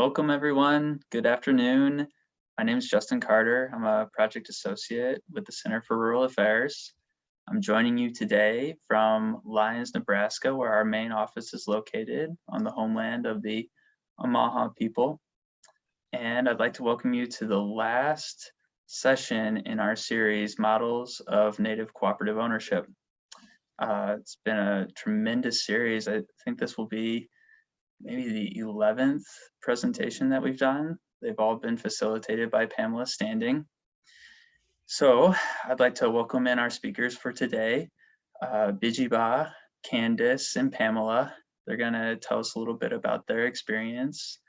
Welcome everyone. Good afternoon. My name is Justin Carter. I'm a project associate with the Center for Rural Affairs. I'm joining you today from Lyons, Nebraska, where our main office is located on the homeland of the Omaha people. And I'd like to welcome you to the last session in our series, Models of Native Cooperative Ownership. It's been a tremendous series. I think this will be maybe the 11th presentation that we've done. They've all been facilitated by Pamela Standing. So I'd like to welcome in our speakers for today, Bijiibah, Kandis, and Pamela. They're gonna tell us a little bit about their experience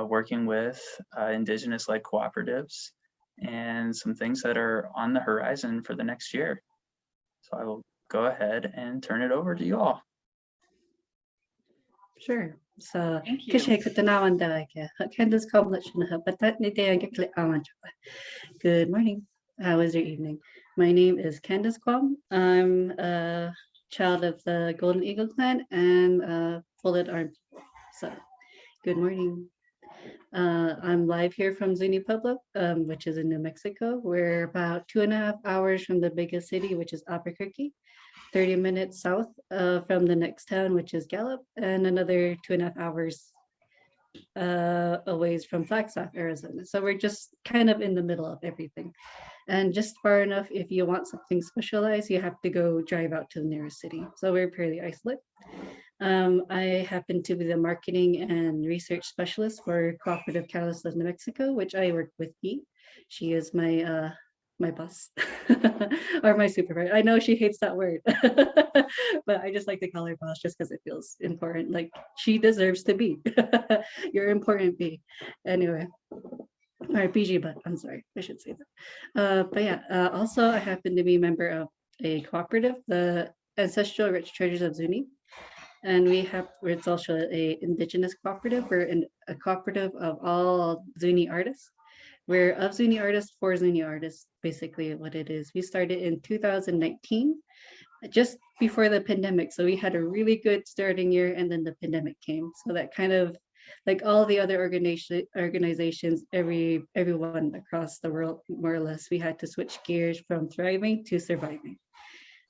working with Indigenous-led cooperatives and some things that are on the horizon for the next year. So I will go ahead and turn it over to you all. Sure. So, Thank you. Kandis Quam. Good morning. How was your evening? My name is Kandis Quam. I'm a child of the Golden Eagle clan and Folded Arm. So, good morning. I'm live here from Zuni Pueblo, which is in New Mexico. We're about 2.5 hours from the biggest city, which is Albuquerque. 30 minutes south from the next town, which is Gallup, and another 2.5 hours away from Flagstaff, Arizona. So we're just kind of in the middle of everything. And just far enough, if you want something specialized, you have to go drive out to the nearest city. So we're pretty isolated. I happen to be the marketing and research specialist for Cooperative Catalyst of New Mexico, which I work with Bee. She is my boss or my supervisor. I know she hates that word, but I just like to call her boss just because it feels important. Like she deserves to be. You're important, Bee. Anyway, all right, Bijiibah. I'm sorry, I should say that. But yeah, also I happen to be a member of a cooperative, the Ancestral Rich Treasures of Zuni. And it's also a Indigenous cooperative. We're a cooperative of all Zuni artists. We're of Zuni artists for Zuni artists, basically what it is. We started in 2019, just before the pandemic. So we had a really good starting year and then the pandemic came. So that kind of, like all the other organizations, everyone across the world, more or less, we had to switch gears from thriving to surviving.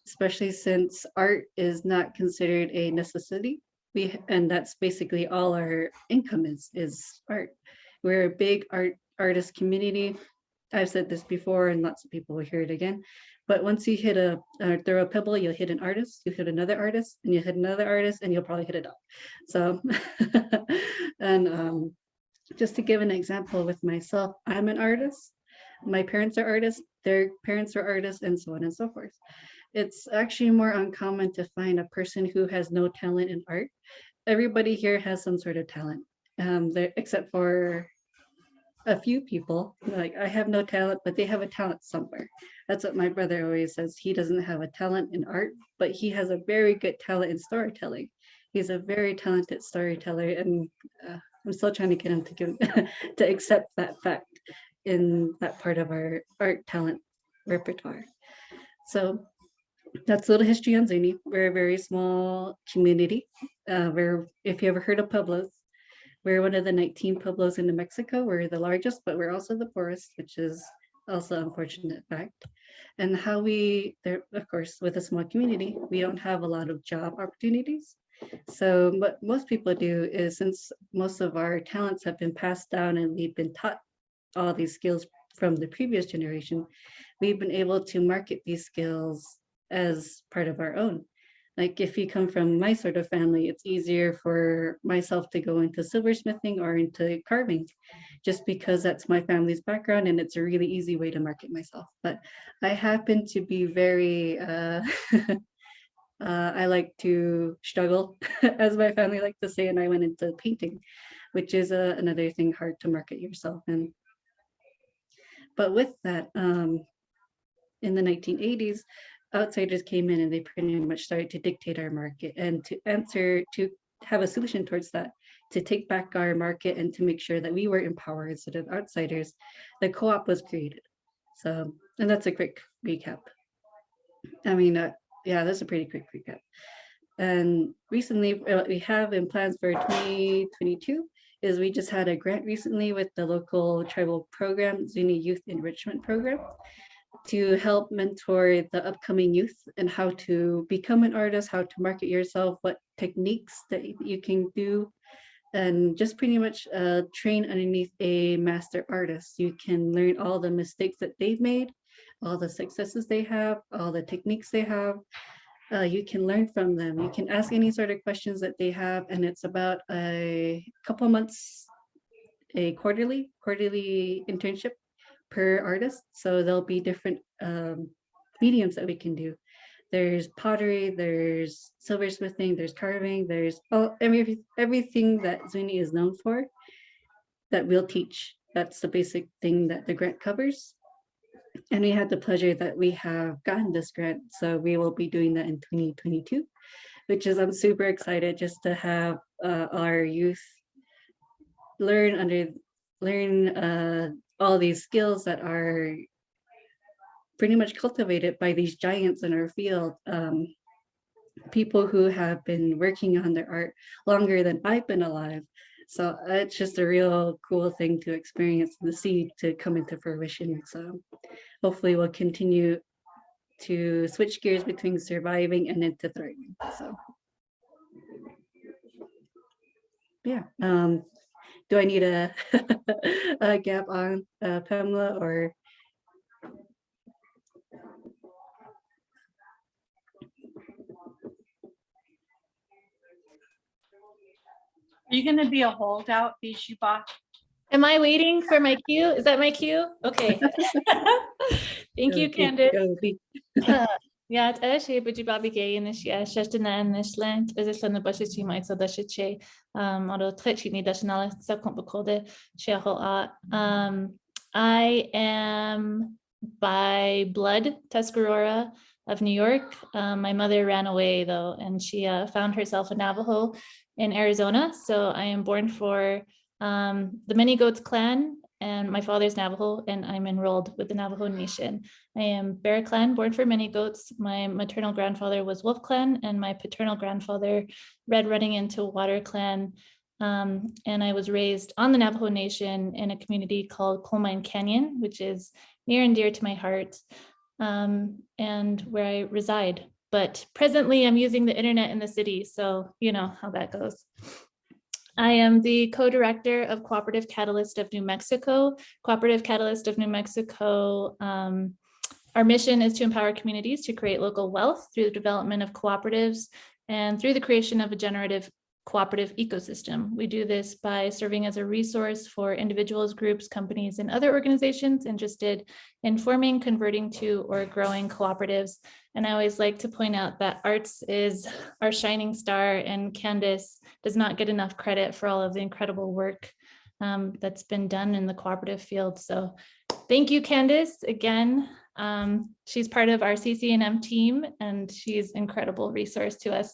Especially since art is not considered a necessity. And that's basically all our income is art. We're a big artist community. I've said this before and lots of people will hear it again. But once you hit throw a pebble, you'll hit an artist, you hit another artist, and you hit another artist, and you'll probably hit it up. So, and just to give an example with myself, I'm an artist. My parents are artists, their parents are artists, and so on and so forth. It's actually more uncommon to find a person who has no talent in art. Everybody here has some sort of talent, except for a few people. Like I have no talent, but they have a talent somewhere. That's what my brother always says. He doesn't have a talent in art, but he has a very good talent in storytelling. He's a very talented storyteller, and I'm still trying to get him to accept that fact in that part of our art talent repertoire. So that's a little history on Zuni. We're a very small community. If you ever heard of Pueblos, we're one of the 19 Pueblos in New Mexico. We're the largest, but we're also the poorest, which is also an unfortunate fact. And of course, with a small community, we don't have a lot of job opportunities. So what most people do is, since most of our talents have been passed down and we've been taught all these skills from the previous generation, we've been able to market these skills as part of our own. Like if you come from my sort of family, it's easier for myself to go into silversmithing or into carving, just because that's my family's background and it's a really easy way to market myself. But I happen to be very, I like to struggle, as my family like to say, and I went into painting, which is another thing hard to market yourself in. But with that, in the 1980s, outsiders came in and they pretty much started to dictate our market, and to have a solution towards that, to take back our market and to make sure that we were empowered instead of outsiders, the co-op was created. So, and that's a quick recap. I mean, yeah, that's a pretty quick recap. And recently, what we have in plans for 2022 is we just had a grant recently with the local tribal program, Zuni Youth Enrichment Program, to help mentor the upcoming youth and how to become an artist, how to market yourself, what techniques that you can do, and just pretty much train underneath a master artist. You can learn all the mistakes that they've made, all the successes they have, all the techniques they have. You can learn from them. You can ask any sort of questions that they have, and it's about a couple months, a quarterly internship per artist. So there'll be different mediums that we can do. There's pottery, there's silversmithing, there's carving, there's everything that Zuni is known for that we'll teach. That's the basic thing that the grant covers. And we had the pleasure that we have gotten this grant. So we will be doing that in 2022, which is, I'm super excited just to have our youth learn all these skills that are pretty much cultivated by these giants in our field, people who have been working on their art longer than I've been alive. So it's just a real cool thing to experience and to see to come into fruition. So hopefully we'll continue to switch gears between surviving and into thriving. So yeah. Do I need a, a gap on Pamela or? Are you going to be a holdout, Bijiibah? Am I waiting for my cue? Is that my cue? Okay. Thank you, Kandis. Ja, het is je Bijiibah Begaye en is je shestina en is land is het van de busjes die mij zo dat je maar trek je niet dat je nou zo komt bekode I am by blood Tuscarora of New York. My mother ran away though, and she found herself a Navajo in Arizona. So I am born for the Many Goats clan, and my father's Navajo, and I'm enrolled with the Navajo Nation. I am Bear Clan, born for Many Goats. My maternal grandfather was Wolf Clan, and my paternal grandfather, Red Running into Water Clan. And I was raised on the Navajo Nation in a community called Coal Mine Canyon, which is near and dear to my heart, and where I reside. But presently I'm using the internet in the city, so you know how that goes. I am the co-director of Cooperative Catalyst of New Mexico. Cooperative Catalyst of New Mexico, our mission is to empower communities to create local wealth through the development of cooperatives and through the creation of a generative cooperative ecosystem. We do this by serving as a resource for individuals, groups, companies, and other organizations interested in forming, converting to, or growing cooperatives. And I always like to point out that arts is our shining star, and Kandis does not get enough credit for all of the incredible work that's been done in the cooperative field. So thank you, Kandis, again. She's part of our CC&M team, and she's an incredible resource to us.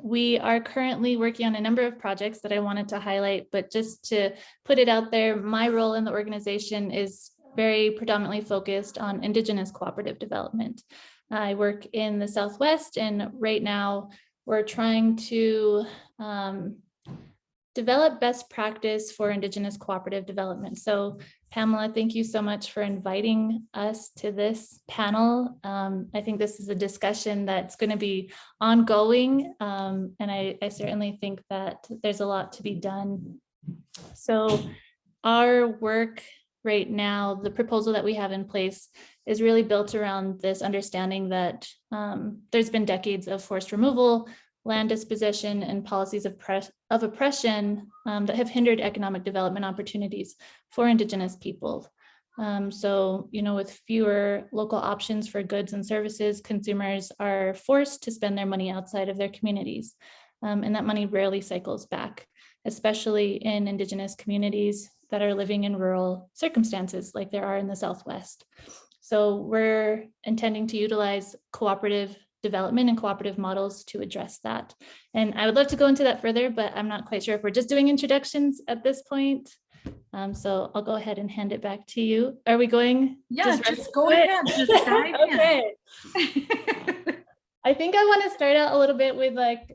We are currently working on a number of projects that I wanted to highlight, but just to put it out there, my role in the organization is very predominantly focused on Indigenous cooperative development. I work in the Southwest, and right now we're trying to develop best practice for Indigenous cooperative development. So Pamela, thank you so much for inviting us to this panel. I think this is a discussion that's going to be ongoing, and I certainly think that there's a lot to be done. So our work right now, the proposal that we have in place is really built around this understanding that there's been decades of forced removal, land dispossession, and policies of oppression that have hindered economic development opportunities for Indigenous people. So, you know, with fewer local options for goods and services, consumers are forced to spend their money outside of their communities. And that money rarely cycles back, especially in Indigenous communities that are living in rural circumstances like there are in the Southwest. So we're intending to utilize cooperative development and cooperative models to address that. And I would love to go into that further, but I'm not quite sure if we're just doing introductions at this point. So I'll go ahead and hand it back to you. Are we going? Yeah, just go ahead, just dive in. Okay. I think I want to start out a little bit with like,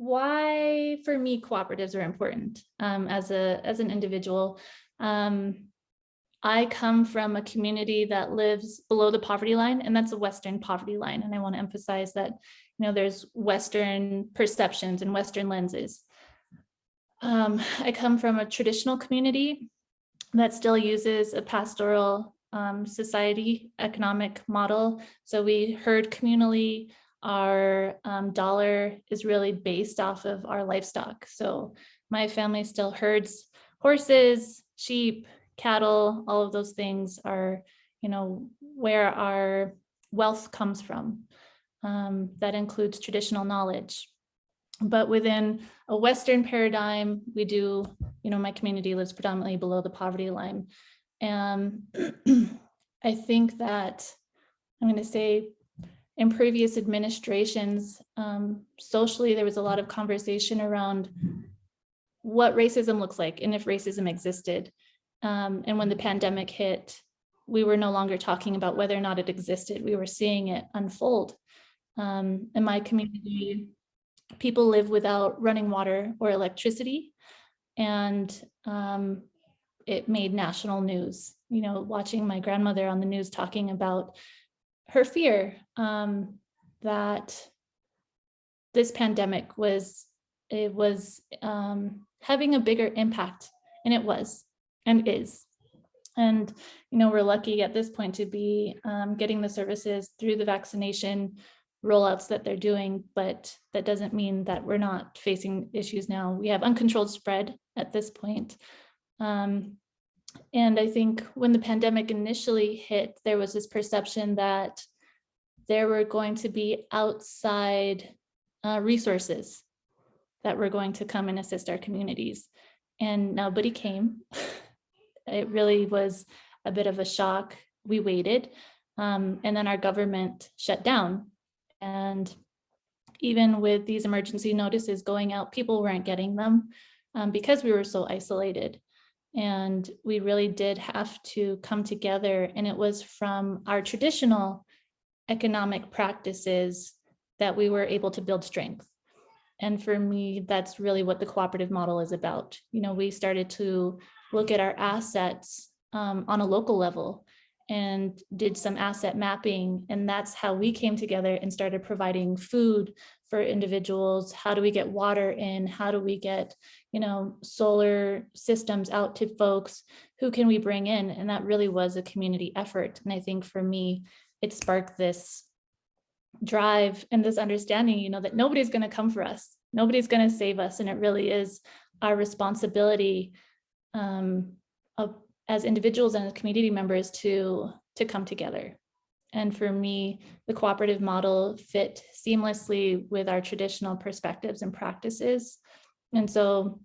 why for me cooperatives are important as an individual. I come from a community that lives below the poverty line, and that's a Western poverty line. And I want to emphasize that, there's Western perceptions and Western lenses. I come from a traditional community that still uses a pastoral society economic model. So we herd communally. Our dollar is really based off of our livestock. So my family still herds horses, sheep, cattle. All of those things are, where our wealth comes from. That includes traditional knowledge. But within a Western paradigm, we do, my community lives predominantly below the poverty line. And I think that I'm going to say in previous administrations, socially, there was a lot of conversation around what racism looks like and if racism existed. And when the pandemic hit, we were no longer talking about whether or not it existed. We were seeing it unfold. In my community, people live without running water or electricity, and it made national news. Watching my grandmother on the news talking about her fear that this pandemic was having a bigger impact, and it was and is. And we're lucky at this point to be getting the services through the vaccination rollouts that they're doing, but that doesn't mean that we're not facing issues now. We have uncontrolled spread at this point. And I think when the pandemic initially hit, there was this perception that there were going to be outside resources that were going to come and assist our communities. And nobody came. It really was a bit of a shock. We waited, and then our government shut down. And even with these emergency notices going out, people weren't getting them because we were so isolated. And we really did have to come together. And it was from our traditional economic practices that we were able to build strength. And for me, that's really what the cooperative model is about. We started to look at our assets on a local level and did some asset mapping. And that's how we came together and started providing food for individuals. How do we get water in? How do we get, solar systems out to folks? Who can we bring in? And that really was a community effort. And I think for me, it sparked this drive and this understanding, that nobody's going to come for us. Nobody's going to save us. And it really is our responsibility as individuals and as community members to come together. And for me, the cooperative model fit seamlessly with our traditional perspectives and practices. And so,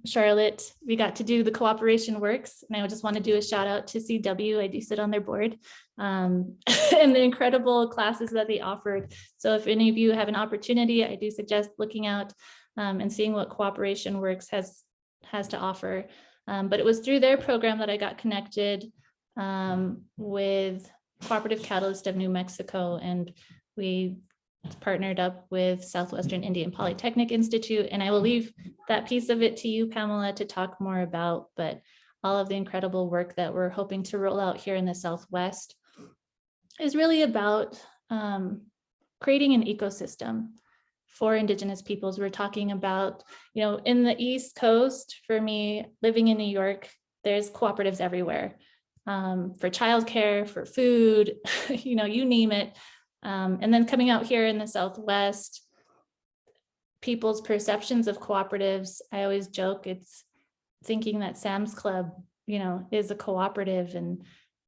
Charlotte, we got to do the Cooperation Works, and I just want to do a shout out to CW. I do sit on their board, and the incredible classes that they offered. So if any of you have an opportunity, I do suggest looking out and seeing what Cooperation Works has to offer. But it was through their program that I got connected with Cooperative Catalyst of New Mexico, and we partnered up with Southwestern Indian Polytechnic Institute. And I will leave that piece of it to you, Pamela, to talk more about, but all of the incredible work that we're hoping to roll out here in the Southwest is really about creating an ecosystem for Indigenous peoples. We're talking about, in the East Coast, for me, living in New York, there's cooperatives everywhere for childcare, for food, you name it. And then coming out here in the Southwest, people's perceptions of cooperatives, I always joke, it's thinking that Sam's Club, is a cooperative, and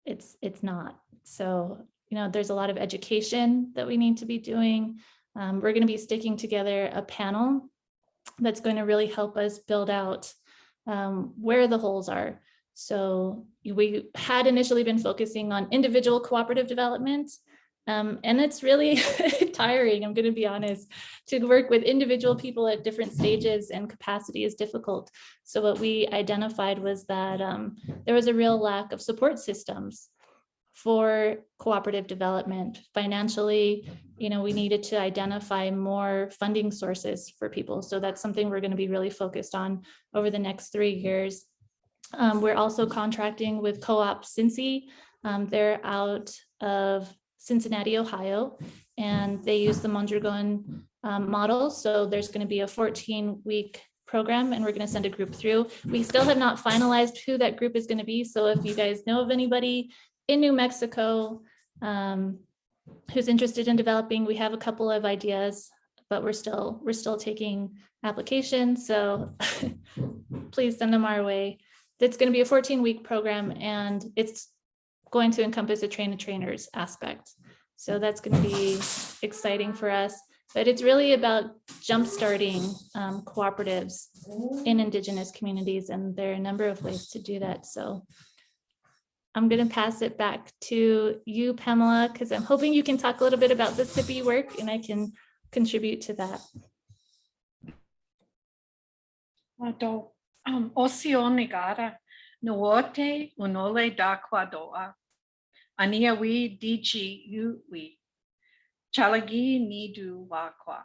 it's not. So, there's a lot of education that we need to be doing. We're going to be sticking together a panel that's going to really help us build out where the holes are. So we had initially been focusing on individual cooperative development, and it's really tiring, I'm going to be honest. To work with individual people at different stages and capacity is difficult. So what we identified was that there was a real lack of support systems for cooperative development. Financially, we needed to identify more funding sources for people. So that's something we're going to be really focused on over the next 3 years. We're also contracting with Co-op Cincy. They're out of Cincinnati, Ohio, and they use the Mondragon model. So there's going to be a 14-week program, and we're going to send a group through. We still have not finalized who that group is going to be. So if you guys know of anybody in New Mexico who's interested in developing, we have a couple of ideas, but we're still taking applications. So please send them our way. It's going to be a 14-week program, and it's going to encompass a train-the-trainers aspect. So that's going to be exciting for us. But it's really about jumpstarting cooperatives in Indigenous communities, and there are a number of ways to do that. So I'm going to pass it back to you, Pamela, because I'm hoping you can talk a little bit about the SIPI work, and I can contribute to that. Osio negara, nuote unole dakwadoa, aniawi diji uwi, chalagi nidu wakwa.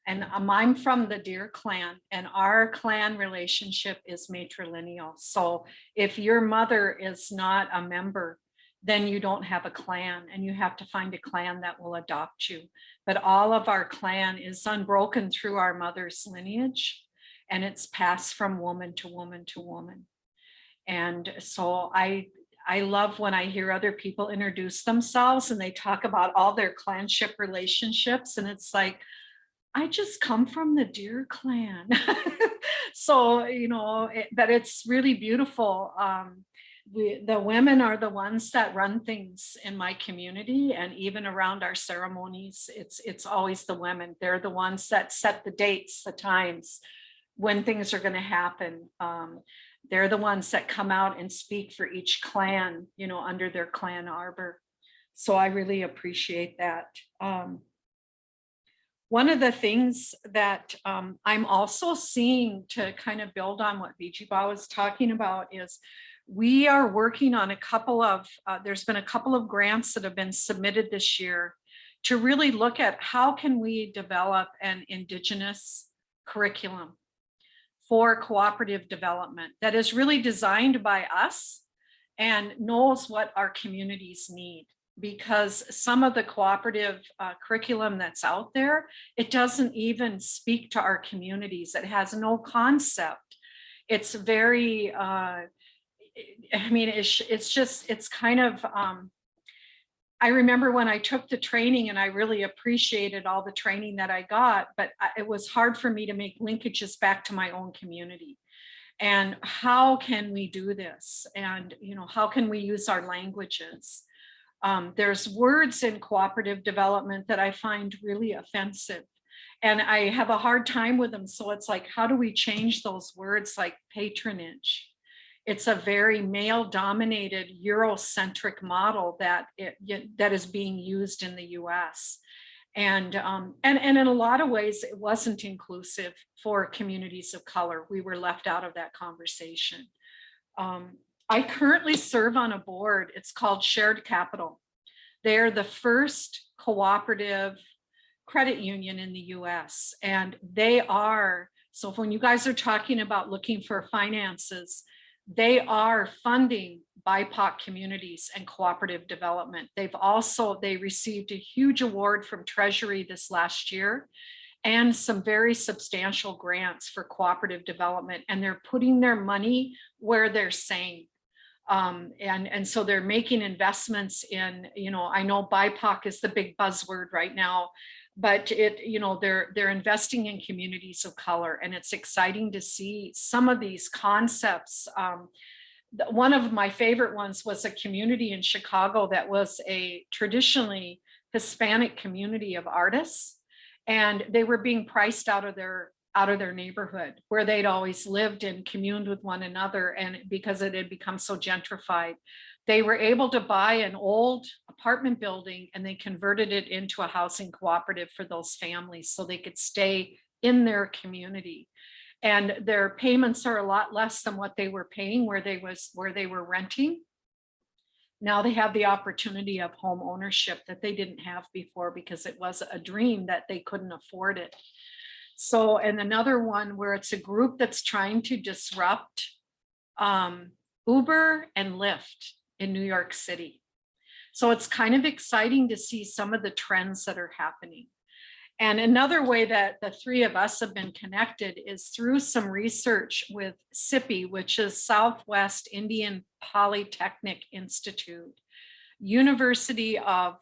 And I'm from the Deer clan, and our clan relationship is matrilineal. So if your mother is not a member, then you don't have a clan, and you have to find a clan that will adopt you. But all of our clan is unbroken through our mother's lineage, and it's passed from woman to woman to woman. And so I love when I hear other people introduce themselves and they talk about all their clanship relationships, and it's like, I just come from the Deer clan. So, but it's really beautiful. The women are the ones that run things in my community, and even around our ceremonies, it's always the women. They're the ones that set the dates, the times, when things are going to happen. They're the ones that come out and speak for each clan, under their clan arbor. So I really appreciate that. One of the things that I'm also seeing, to kind of build on what Bijiibah was talking about, is we are working on a couple of, there's been a couple of grants that have been submitted this year to really look at how can we develop an Indigenous curriculum for cooperative development that is really designed by us and knows what our communities need. Because some of the cooperative curriculum that's out there, it doesn't even speak to our communities. It has no concept. It's very, it's kind of, I remember when I took the training, and I really appreciated all the training that I got, but it was hard for me to make linkages back to my own community. And how can we do this? And, how can we use our languages? There's words in cooperative development that I find really offensive, and I have a hard time with them. So it's like, how do we change those words, like patronage? It's a very male-dominated Eurocentric model that is being used in the U.S. And in a lot of ways, it wasn't inclusive for communities of color. We were left out of that conversation. I currently serve on a board. It's called Shared Capital. They're the first cooperative credit union in the US. And they are, so when you guys are talking about looking for finances, they are funding BIPOC communities and cooperative development. They received a huge award from Treasury this last year, and some very substantial grants for cooperative development. And they're putting their money where they're saying. And so they're making investments in, I know BIPOC is the big buzzword right now, but they're investing in communities of color, and it's exciting to see some of these concepts. One of my favorite ones was a community in Chicago that was a traditionally Hispanic community of artists, and they were being priced out of their neighborhood where they'd always lived and communed with one another. And because it had become so gentrified, they were able to buy an old apartment building, and they converted it into a housing cooperative for those families so they could stay in their community. And their payments are a lot less than what they were paying where they were renting. Now they have the opportunity of home ownership that they didn't have before because it was a dream that they couldn't afford it. So, and another one where it's a group that's trying to disrupt Uber and Lyft in New York City. So it's kind of exciting to see some of the trends that are happening. And another way that the three of us have been connected is through some research with SIPI, which is Southwest Indian Polytechnic Institute, University of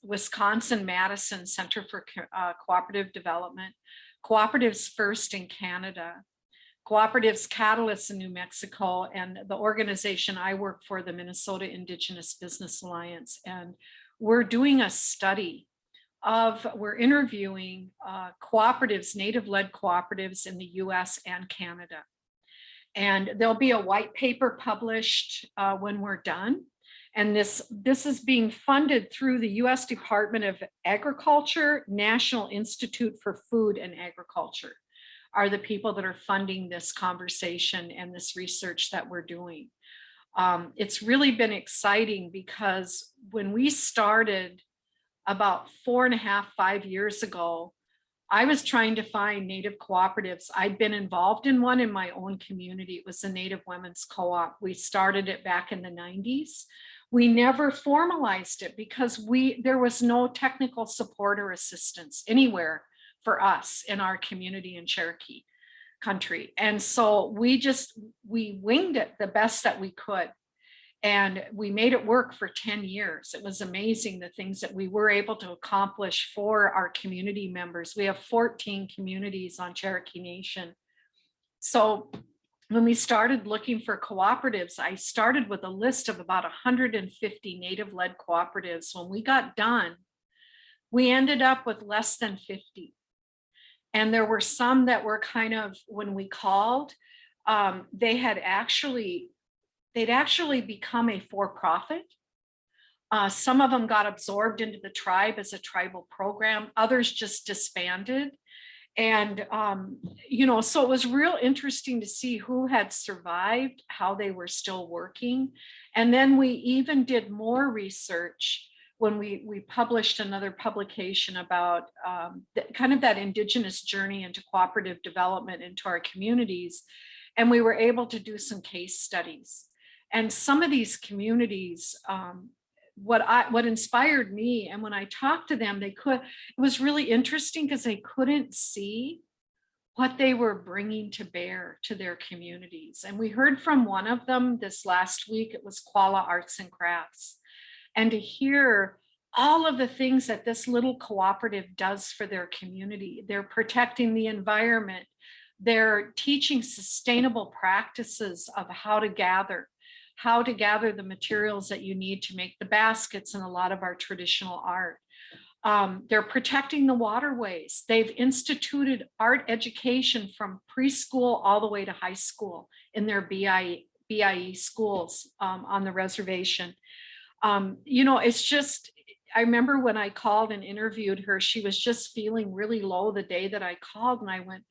Wisconsin-Madison Center for Cooperative Development, Cooperatives First in Canada, Cooperatives Catalyst in New Mexico, and the organization I work for, the Minnesota Indigenous Business Alliance. And we're doing a study we're interviewing cooperatives, native-led cooperatives in the US and Canada. And there'll be a white paper published when we're done. And this is being funded through the US Department of Agriculture, National Institute for Food and Agriculture are the people that are funding this conversation and this research that we're doing. It's really been exciting because when we started about 4.5, 5 years ago, I was trying to find Native cooperatives. I'd been involved in one in my own community. It was a Native Women's Co-op. We started it back in the 90s. We never formalized it because there was no technical support or assistance anywhere for us in our community in Cherokee country. And so we winged it the best that we could. And we made it work for 10 years. It was amazing the things that we were able to accomplish for our community members. We have 14 communities on Cherokee Nation. So when we started looking for cooperatives, I started with a list of about 150 Native-led cooperatives. When we got done, we ended up with less than 50. And there were some that were kind of, when we called, they'd actually become a for-profit. Some of them got absorbed into the tribe as a tribal program. Others just disbanded. And, so it was real interesting to see who had survived, how they were still working. And then we even did more research when we published another publication about kind of that Indigenous journey into cooperative development into our communities. And we were able to do some case studies. And some of these communities, what inspired me, and when I talked to them, it was really interesting because they couldn't see what they were bringing to bear to their communities. And we heard from one of them this last week. It was Koala Arts and Crafts. And to hear all of the things that this little cooperative does for their community, they're protecting the environment, they're teaching sustainable practices of how to gather the materials that you need to make the baskets and a lot of our traditional art. They're protecting the waterways. They've instituted art education from preschool all the way to high school in their BIE schools on the reservation. It's just, I remember when I called and interviewed her, she was just feeling really low the day that I called, and I went,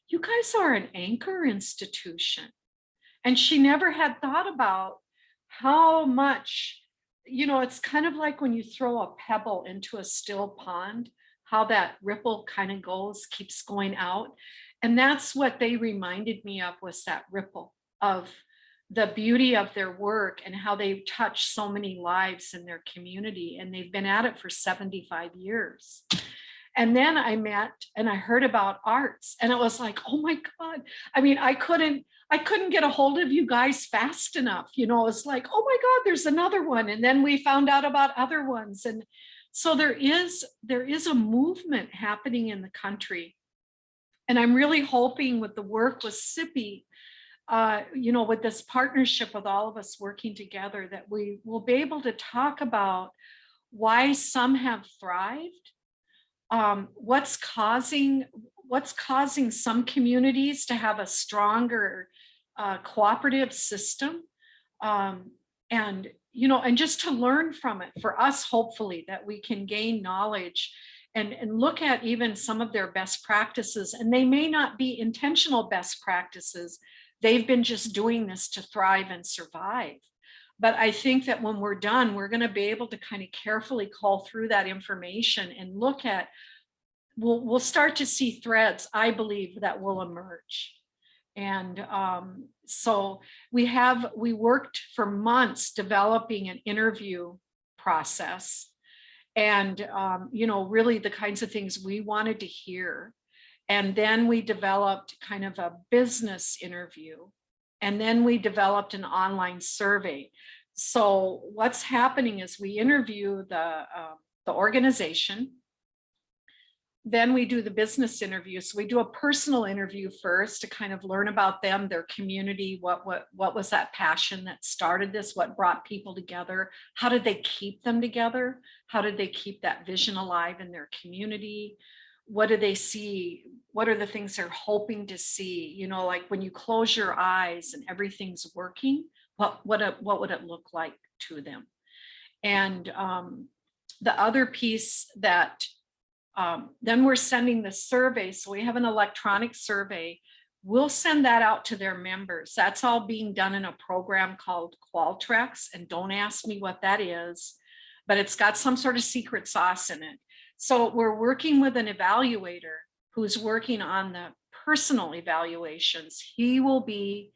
"You guys are an anchor institution." And she never had thought about how much, it's kind of like when you throw a pebble into a still pond, how that ripple kind of keeps going out. And that's what they reminded me of, was that ripple of the beauty of their work and how they've touched so many lives in their community. And they've been at it for 75 years. And then I met and I heard about arts, and it was like, oh my God. I mean, I couldn't get a hold of you guys fast enough. It's like, oh my God, there's another one. And then we found out about other ones. And so there is a movement happening in the country. And I'm really hoping with the work with SIPI, with this partnership with all of us working together, that we will be able to talk about why some have thrived, what's causing some communities to have a stronger cooperative system, and just to learn from it, for us, hopefully, that we can gain knowledge and look at even some of their best practices. And they may not be intentional best practices. They've been just doing this to thrive and survive. But I think that when we're done, we're going to be able to kind of carefully call through that information and look at, we'll start to see threads, I believe, that will emerge. And so we worked for months developing an interview process, and really the kinds of things we wanted to hear. And then we developed kind of a business interview, and then we developed an online survey. So what's happening is we interview the organization, then we do the business interview. So we do a personal interview first to kind of learn about them, their community, what was that passion that started this, what brought people together, how did they keep them together, how did they keep that vision alive in their community, what do they see, what are the things they're hoping to see, like when you close your eyes and everything's working, what would it look like to them? And the other piece that then we're sending the survey. So we have an electronic survey. We'll send that out to their members. That's all being done in a program called Qualtrics. And don't ask me what that is, but it's got some sort of secret sauce in it. So we're working with an evaluator who's working on the personal evaluations. He'll be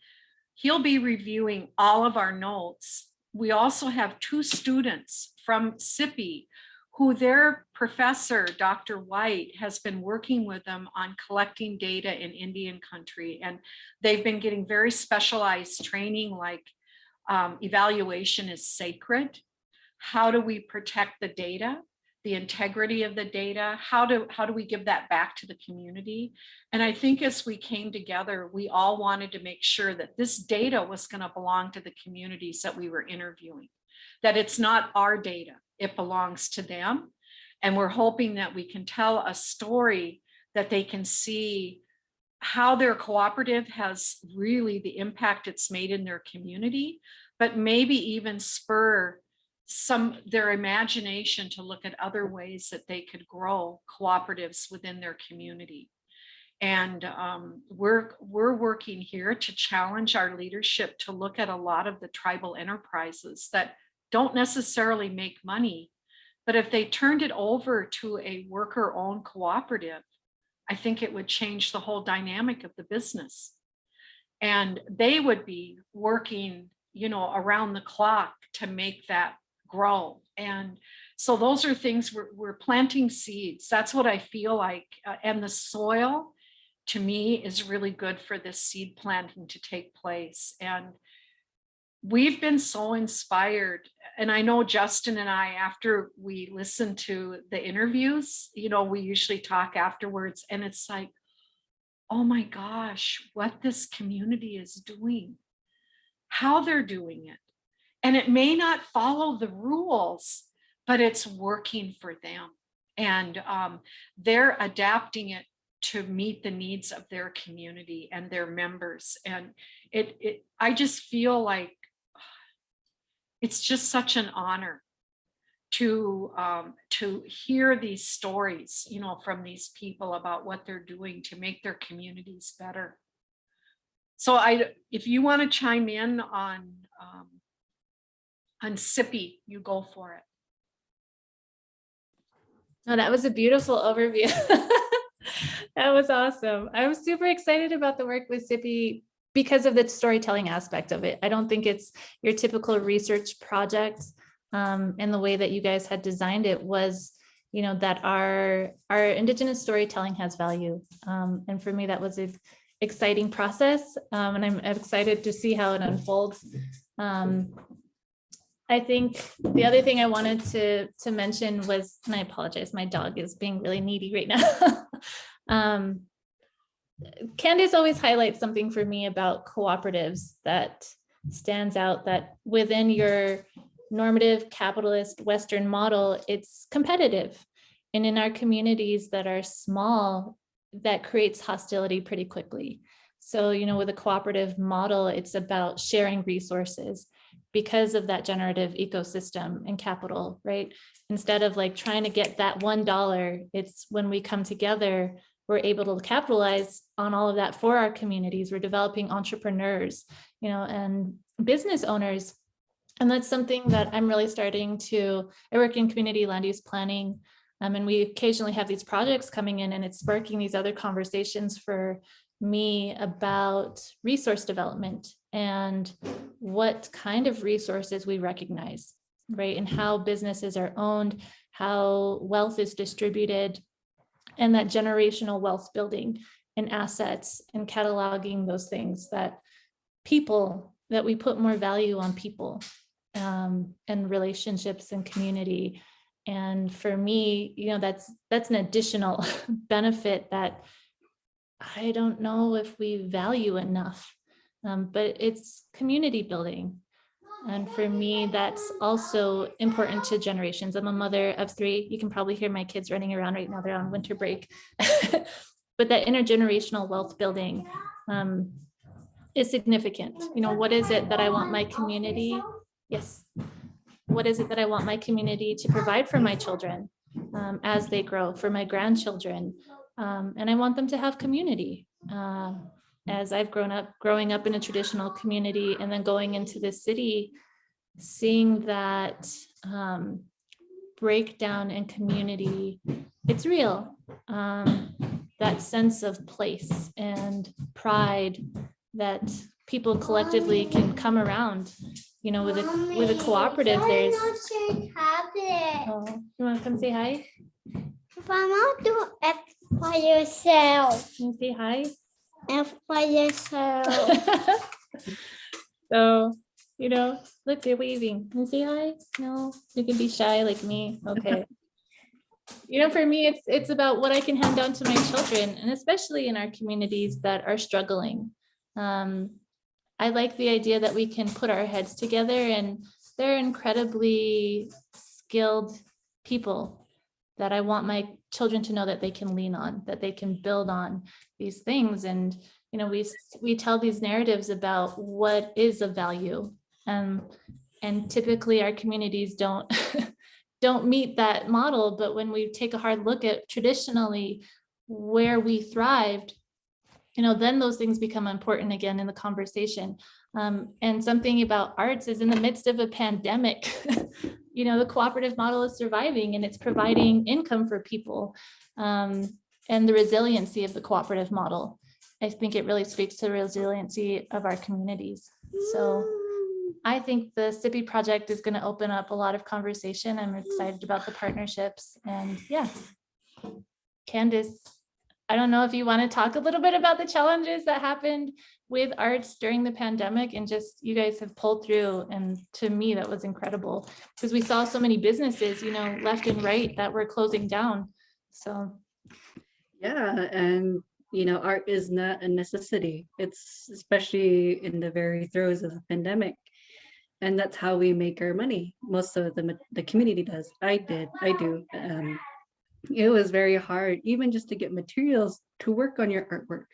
reviewing all of our notes. We also have 2 students from SIPI who their professor, Dr. White, has been working with them on collecting data in Indian country. And they've been getting very specialized training, like evaluation is sacred. How do we protect the data, the integrity of the data? How do we give that back to the community? And I think as we came together, we all wanted to make sure that this data was going to belong to the communities that we were interviewing, that it's not our data. It belongs to them. And we're hoping that we can tell a story that they can see how their cooperative has really the impact it's made in their community, but maybe even spur their imagination to look at other ways that they could grow cooperatives within their community. And we're working here to challenge our leadership to look at a lot of the tribal enterprises that don't necessarily make money, but if they turned it over to a worker-owned cooperative, I think it would change the whole dynamic of the business. And they would be working, around the clock to make that grow. And so those are things we're planting seeds. That's what I feel like. And the soil, to me, is really good for this seed planting to take place. And we've been so inspired. And I know Justin and I, after we listen to the interviews, we usually talk afterwards, and it's like, oh my gosh, what this community is doing, how they're doing it. And it may not follow the rules, but it's working for them. And they're adapting it to meet the needs of their community and their members. And I just feel like it's just such an honor to hear these stories, from these people about what they're doing to make their communities better. So if you want to chime in on SIPI, you go for it. Oh, that was a beautiful overview. That was awesome. I was super excited about the work with SIPI because of the storytelling aspect of it. I don't think it's your typical research project, and the way that you guys had designed it was, that our Indigenous storytelling has value. And for me, that was an exciting process, and I'm excited to see how it unfolds. I think the other thing I wanted to mention was, and I apologize, my dog is being really needy right now. Kandis always highlights something for me about cooperatives that stands out, that within your normative capitalist Western model, it's competitive. And in our communities that are small, that creates hostility pretty quickly. So, with a cooperative model, it's about sharing resources because of that generative ecosystem and capital, right? Instead of like trying to get that $1, it's when we come together, we're able to capitalize on all of that for our communities. We're developing entrepreneurs, and business owners And that's something that I'm really starting to, I work in community land use planning, and we occasionally have these projects coming in, and it's sparking these other conversations for me about resource development and what kind of resources we recognize, right? And how businesses are owned, how wealth is distributed, and that generational wealth building and assets and cataloging those things, that people, that we put more value on people and relationships and community. And for me, that's an additional benefit that I don't know if we value enough, but it's community building. And for me, that's also important to generations. I'm a mother of 3. You can probably hear my kids running around right now. They're on winter break. But that intergenerational wealth building is significant. What is it that I want my community? Yes. What is it that I want my community to provide for my children as they grow, for my grandchildren? And I want them to have community. As I've growing up in a traditional community and then going into the city, seeing that breakdown in community, it's real. That sense of place and pride that people collectively can come around. With a cooperative, there's. Oh, you want to come say hi? Mama, do it for yourself. Can you say hi? F for yourself. So, look, they're waving. Can you say hi? No, you can be shy like me. Okay. For me, it's about what I can hand down to my children, and especially in our communities that are struggling. I like the idea that we can put our heads together, and they're incredibly skilled people that I want my children to know that they can lean on, that they can build on these things. And, we tell these narratives about what is of value. And typically our communities don't meet that model. But when we take a hard look at traditionally where we thrived, then those things become important again in the conversation. And something about arts is, in the midst of a pandemic, the cooperative model is surviving, and it's providing income for people, and the resiliency of the cooperative model. I think it really speaks to the resiliency of our communities. So I think the SIPI project is going to open up a lot of conversation. I'm excited about the partnerships, and yeah. Kandis, I don't know if you want to talk a little bit about the challenges that happened with arts during the pandemic, and just you guys have pulled through. And to me, that was incredible, because we saw so many businesses, left and right, that were closing down. So. Yeah, and art is not a necessity. It's especially in the very throes of the pandemic. And that's how we make our money. Most of the community does. I do. It was very hard, even just to get materials to work on your artwork.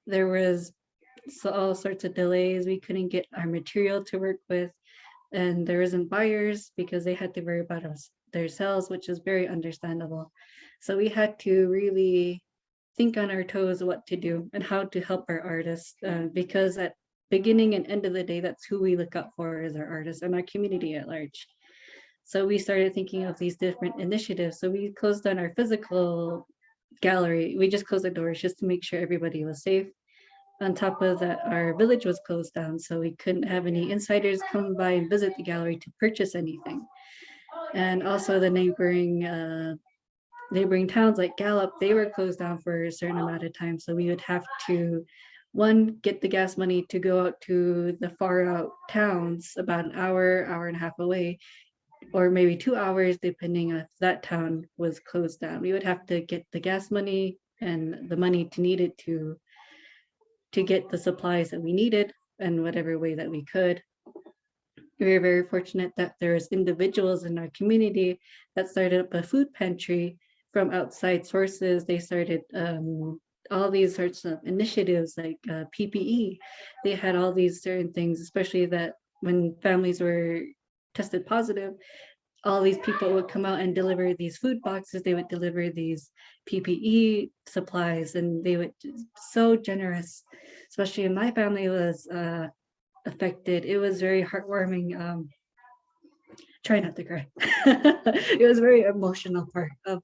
There was all sorts of delays. We couldn't get our material to work with, and there isn't buyers because they had to worry about themselves, which is very understandable. So we had to really think on our toes what to do and how to help our artists, because at beginning and end of the day, that's who we look up for, as our artists and our community at large. So we started thinking of these different initiatives. So we closed down our physical gallery. We just closed the doors just to make sure everybody was safe. On top of that, our village was closed down, so we couldn't have any insiders come by and visit the gallery to purchase anything. And also the neighboring towns like Gallup, they were closed down for a certain amount of time. So we would have to, one, get the gas money to go out to the far out towns about an hour and a half away, or maybe 2 hours, depending if that town was closed down. We would have to get the gas money and the money to need it to get the supplies that we needed in whatever way that we could. We were very fortunate that there's individuals in our community that started up a food pantry from outside sources. They started all these sorts of initiatives like PPE. They had all these certain things, especially that when families were tested positive, all these people would come out and deliver these food boxes. They would deliver these PPE supplies, and they would so generous, especially my family was affected. It was very heartwarming. try not to cry. It was a very emotional part of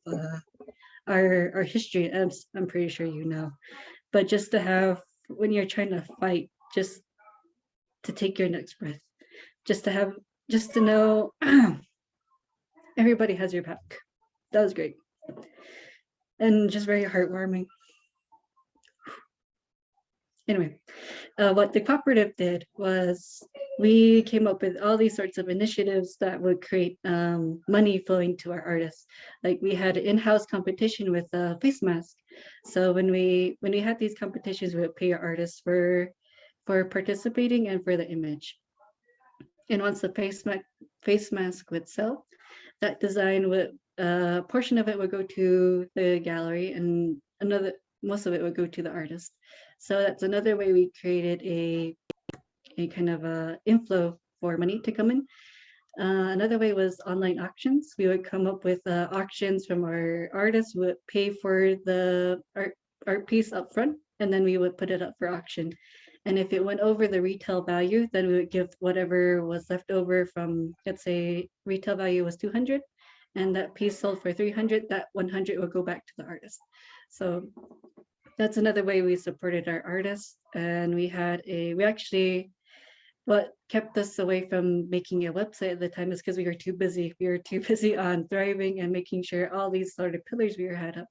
our history, as I'm pretty sure you know. But just to have, when you're trying to fight, just to take your next breath, just to know everybody has your back. That was great. And just very heartwarming. Anyway, what the cooperative did was we came up with all these sorts of initiatives that would create money flowing to our artists. Like we had an in-house competition with a face mask. So when we had these competitions, we would pay our artists for participating and for the image. And once the face mask would sell, that design would portion of it would go to the gallery, and most of it would go to the artist. So that's another way we created a kind of a inflow for money to come in. Another way was online auctions. We would come up with auctions from our artists, would pay for the art piece up front, and then we would put it up for auction. And if it went over the retail value, then we would give whatever was left over from, let's say retail value was 200 and that piece sold for 300, that 100 would go back to the artist. So that's another way we supported our artists. And what kept us away from making a website at the time is because we were too busy. We were too busy on thriving and making sure all these sort of pillars we had up.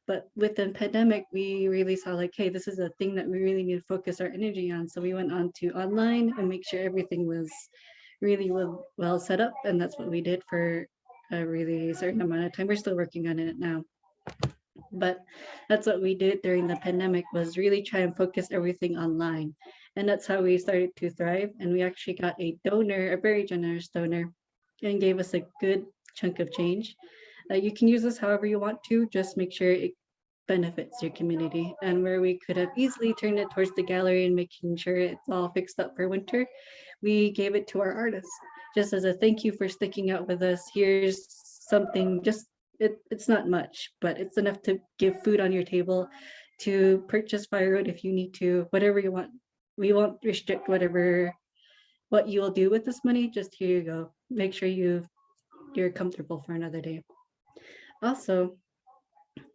But with the pandemic, we really saw like, hey, this is a thing that we really need to focus our energy on. So we went on to online and make sure everything was really well set up. And that's what we did for a really certain amount of time. We're still working on it now. But that's what we did during the pandemic, was really try and focus everything online. And that's how we started to thrive. And we actually got a donor, a very generous donor, and gave us a good chunk of change. You can use this however you want to, just make sure it benefits your community. And where we could have easily turned it towards the gallery and making sure it's all fixed up for winter, we gave it to our artists, just as a thank you for sticking out with us. Here's something, just it's not much, but it's enough to give food on your table, to purchase firewood if you need to, whatever you want. We won't restrict what you will do with this money. Just here you go. Make sure you're comfortable for another day. Also,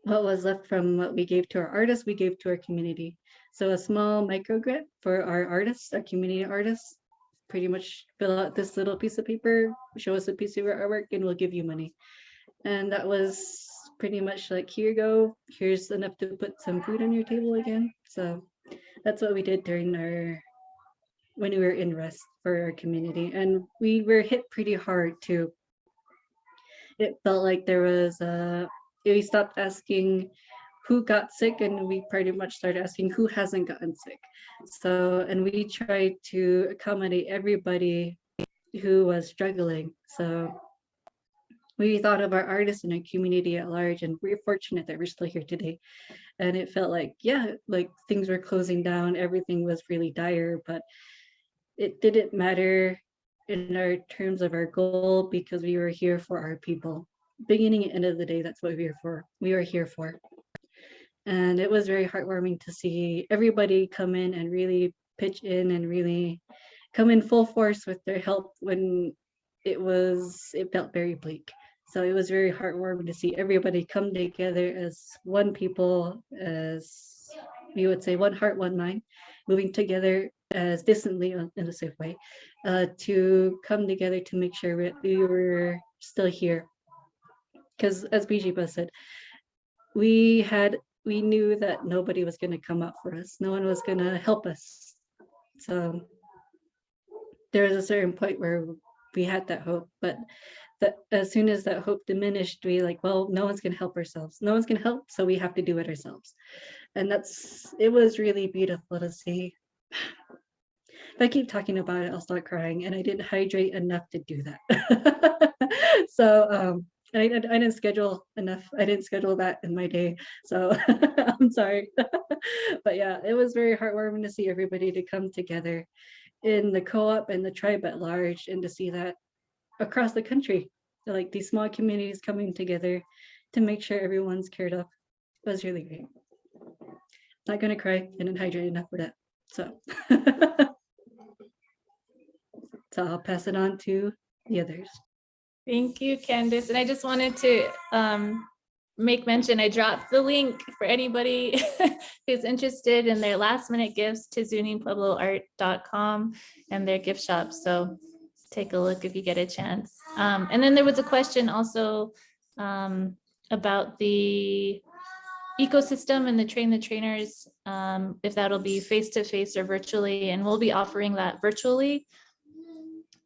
what was left from what we gave to our artists, we gave to our community. So a small micro grant for our artists, our community artists, pretty much fill out this little piece of paper, show us a piece of your artwork, and we'll give you money. And that was pretty much like, here you go, here's enough to put some food on your table again. So that's what we did when we were in rest for our community. And we were hit pretty hard too. It felt like there was we stopped asking who got sick, and we pretty much started asking who hasn't gotten sick. So, and we tried to accommodate everybody who was struggling. So we thought of our artists and our community at large, and we're fortunate that we're still here today. And it felt like, yeah, like things were closing down, everything was really dire, but it didn't matter in our terms of our goal, because we were here for our people. Beginning and end of the day, that's what we were here for. And it was very heartwarming to see everybody come in and really pitch in and really come in full force with their help when it felt very bleak. So it was very heartwarming to see everybody come together as one people, as we would say, one heart, one mind, moving together as distantly in a safe way, to come together to make sure we were still here. Because as Bijiibah said, we knew that nobody was going to come up for us. No one was going to help us. So there was a certain point where we had that hope, but that as soon as that hope diminished, we like, well, no one's going to help ourselves. No one's going to help, so we have to do it ourselves. And it was really beautiful to see. If I keep talking about it, I'll start crying, and I didn't hydrate enough to do that. So I didn't schedule enough. I didn't schedule that in my day. So I'm sorry. But yeah, it was very heartwarming to see everybody to come together in the co-op and the tribe at large, and to see that across the country, like these small communities coming together to make sure everyone's cared up. It was really great. Not gonna cry, didn't hydrate enough for that. So so I'll pass it on to the others. Thank you, Candice. And I just wanted to make mention, I dropped the link for anybody who's interested in their last minute gifts to zuningpuebloart.com and their gift shop. So take a look if you get a chance. And then there was a question also about the ecosystem and the train the trainers, if that'll be face-to-face or virtually, and we'll be offering that virtually.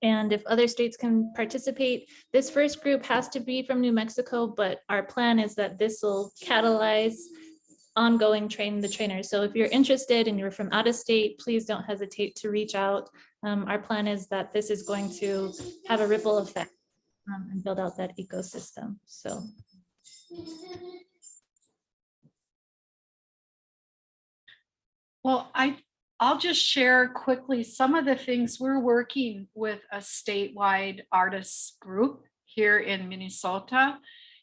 And if other states can participate, this first group has to be from New Mexico, but our plan is that this will catalyze ongoing train the trainers. So if you're interested and you're from out of state, please don't hesitate to reach out. Our plan is that this is going to have a ripple effect and build out that ecosystem. So. Well, I'll just share quickly some of the things we're working with a statewide artists group here in Minnesota,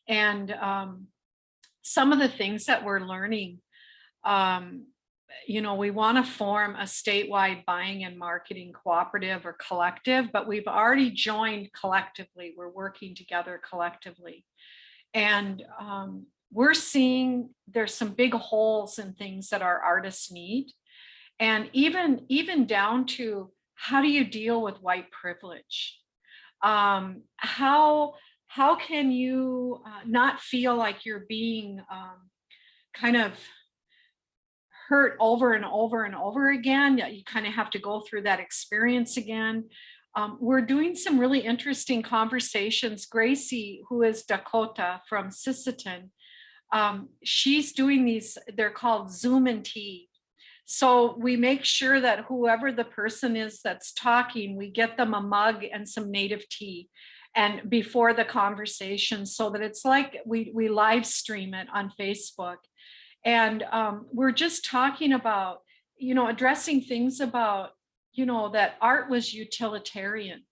and some of the things that we're learning. You know, we want to form a statewide buying and marketing cooperative or collective, but we've already joined collectively. We're working together collectively, and we're seeing there's some big holes in things that our artists need. And even down to, how do you deal with white privilege? How can you not feel like you're being kind of hurt over and over and over again? You kind of have to go through that experience again. We're doing some really interesting conversations. Gracie, who is Dakota from Sisseton, she's doing these, they're called Zoom and Tea. So we make sure that whoever the person is that's talking, we get them a mug and some native tea and before the conversation, so that it's like we live stream it on Facebook. And we're just talking about, you know, addressing things about, you know, that art was utilitarian.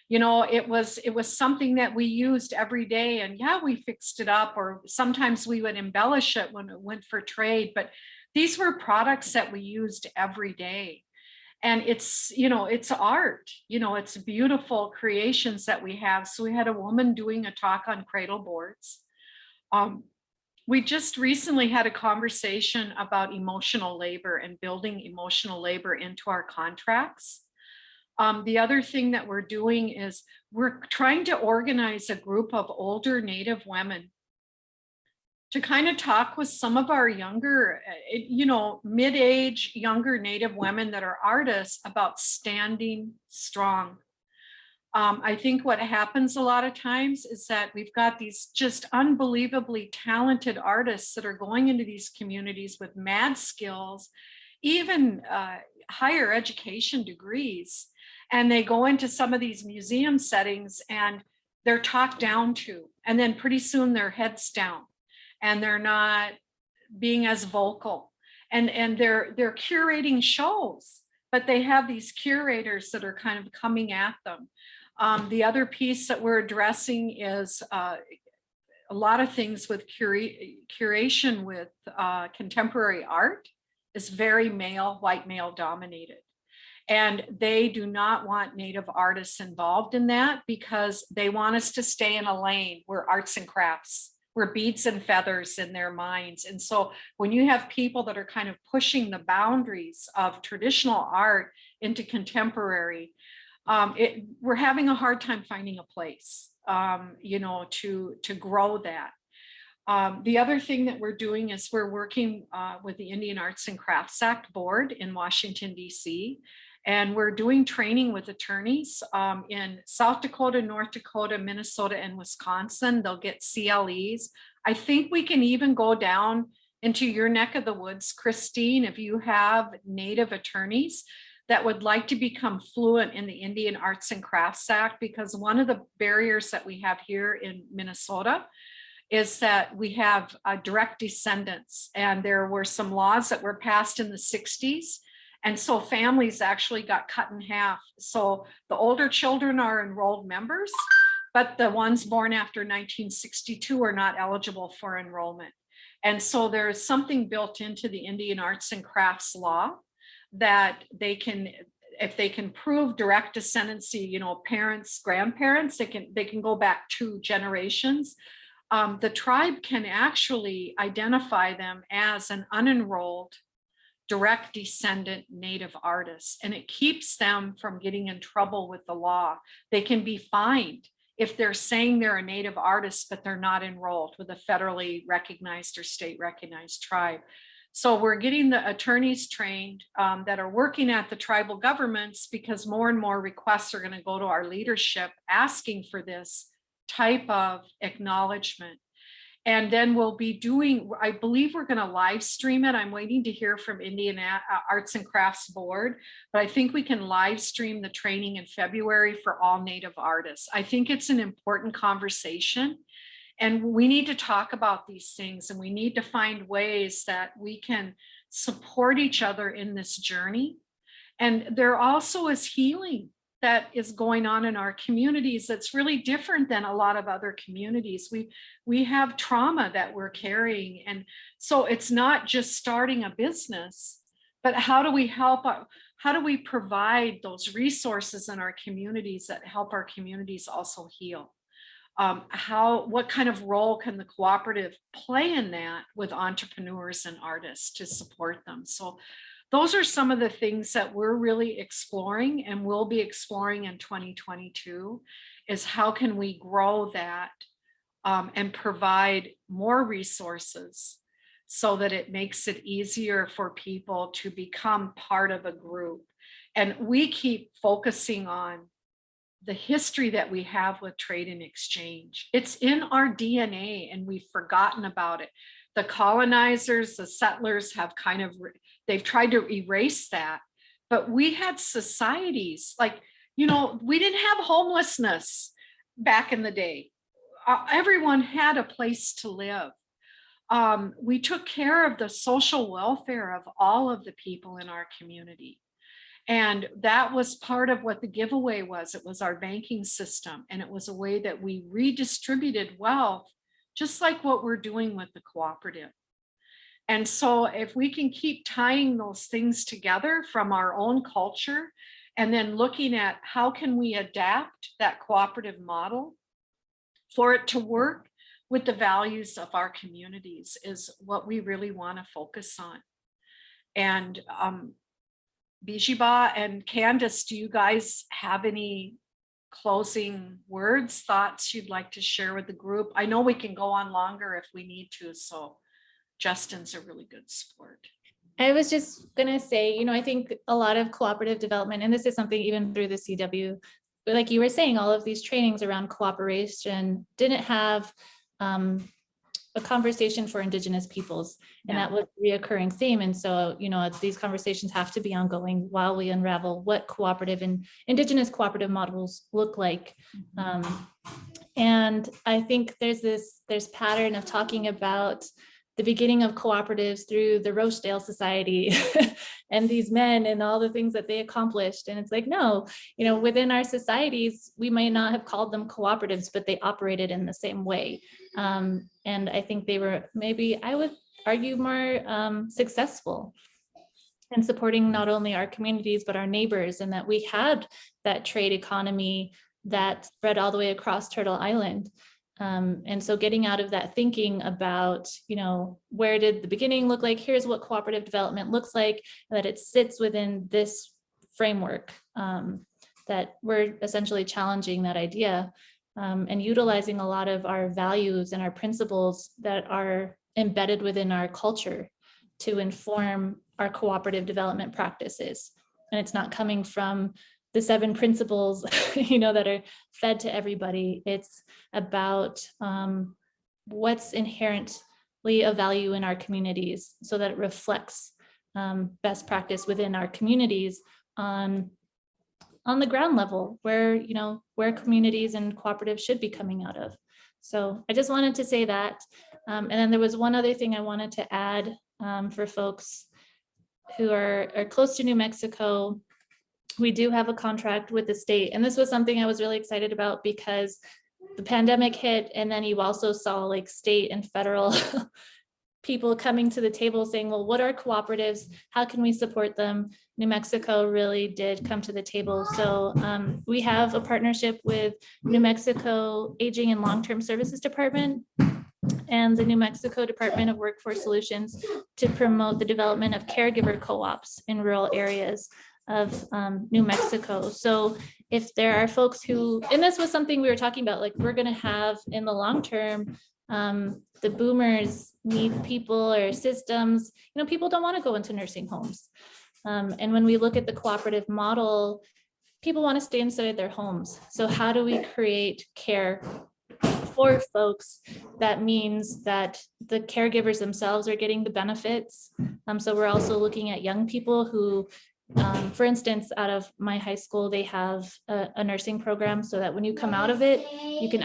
You know, it was something that we used every day, and yeah, we fixed it up, or sometimes we would embellish it when it went for trade, but these were products that we used every day. And it's, you know, it's art, you know, it's beautiful creations that we have. So we had a woman doing a talk on cradle boards. We just recently had a conversation about emotional labor and building emotional labor into our contracts. The other thing that we're doing is we're trying to organize a group of older Native women to kind of talk with some of our younger, you know, mid-age, younger Native women that are artists about standing strong. I think what happens a lot of times is that we've got these just unbelievably talented artists that are going into these communities with mad skills, even higher education degrees. And they go into some of these museum settings and they're talked down to, and then pretty soon their head's down and they're not being as vocal, and they're curating shows, but they have these curators that are kind of coming at them. The other piece that we're addressing is a lot of things with curation with contemporary art is very male, white male dominated. And they do not want Native artists involved in that because they want us to stay in a lane where arts and crafts, we're beads and feathers in their minds. And so when you have people that are kind of pushing the boundaries of traditional art into contemporary, we're having a hard time finding a place, you know, to grow that. The other thing that we're doing is we're working with the Indian Arts and Crafts Act board in Washington, D.C., and we're doing training with attorneys in South Dakota, North Dakota, Minnesota, and Wisconsin. They'll get CLEs. I think we can even go down into your neck of the woods, Christine, if you have Native attorneys that would like to become fluent in the Indian Arts and Crafts Act, because one of the barriers that we have here in Minnesota is that we have direct descendants, and there were some laws that were passed in the 60s. And so families actually got cut in half. So the older children are enrolled members, but the ones born after 1962 are not eligible for enrollment. And so there's something built into the Indian Arts and Crafts law that they can, if they can prove direct descendancy, you know, parents, grandparents, they can go back 2 generations. The tribe can actually identify them as an unenrolled direct descendant Native artist, and it keeps them from getting in trouble with the law. They can be fined if they're saying they're a Native artist, but they're not enrolled with a federally recognized or state recognized tribe. So we're getting the attorneys trained that are working at the tribal governments, because more and more requests are going to go to our leadership asking for this type of acknowledgement. And then we'll be doing, I believe we're going to live stream it. I'm waiting to hear from Indian Arts and Crafts Board, but I think we can live stream the training in February for all Native artists. I think it's an important conversation, and we need to talk about these things, and we need to find ways that we can support each other in this journey. And there also is healing that is going on in our communities that's really different than a lot of other communities. We have trauma that we're carrying. And so it's not just starting a business, but how do we help, how do we provide those resources in our communities that help our communities also heal? What kind of role can the cooperative play in that with entrepreneurs and artists to support them? So those are some of the things that we're really exploring and will be exploring in 2022, is how can we grow that and provide more resources so that it makes it easier for people to become part of a group. And we keep focusing on the history that we have with trade and exchange. It's in our DNA and we've forgotten about it. The colonizers, the settlers have kind of, they've tried to erase that, but we had societies like, you know, we didn't have homelessness back in the day. Everyone had a place to live. We took care of the social welfare of all of the people in our community. And that was part of what the giveaway was. It was our banking system, and it was a way that we redistributed wealth, just like what we're doing with the cooperative. And so if we can keep tying those things together from our own culture, and then looking at how can we adapt that cooperative model for it to work with the values of our communities, is what we really want to focus on. And Bijiibah and Kandis, do you guys have any closing words, thoughts you'd like to share with the group? I know we can go on longer if we need to, so Justin's a really good sport. I was just gonna say, you know, I think a lot of cooperative development, and this is something even through the CW, but like you were saying, all of these trainings around cooperation didn't have a conversation for Indigenous peoples, and that was a reoccurring theme. And so, you know, these conversations have to be ongoing while we unravel what cooperative and Indigenous cooperative models look like. And I think there's pattern of talking about the beginning of cooperatives through the Rochdale Society and these men and all the things that they accomplished. And it's like, no, you know, within our societies, we might not have called them cooperatives, but they operated in the same way. And I think they were, maybe I would argue, more successful in supporting not only our communities, but our neighbors, and that we had that trade economy that spread all the way across Turtle Island. And so getting out of that thinking about, you know, where did the beginning look like? Here's what cooperative development looks like, that it sits within this framework, that we're essentially challenging that idea, and utilizing a lot of our values and our principles that are embedded within our culture to inform our cooperative development practices. And it's not coming from the 7 principles, you know, that are fed to everybody. It's about what's inherently of value in our communities, so that it reflects best practice within our communities on the ground level, where, you know, where communities and cooperatives should be coming out of. So I just wanted to say that. And then there was one other thing I wanted to add for folks who are close to New Mexico. We do have a contract with the state, and this was something I was really excited about, because the pandemic hit, and then you also saw like state and federal people coming to the table saying, well, what are cooperatives? How can we support them? New Mexico really did come to the table. So we have a partnership with New Mexico Aging and Long-Term Services Department and the New Mexico Department of Workforce Solutions to promote the development of caregiver co-ops in rural areas of New Mexico. So if there are folks who, and this was something we were talking about, like we're going to have in the long term, the boomers need people or systems, you know, people don't want to go into nursing homes. And when we look at the cooperative model, people want to stay inside their homes. So how do we create care for folks? That means that the caregivers themselves are getting the benefits. So we're also looking at young people who, for instance, out of my high school, they have a nursing program so that when you come out of it, you can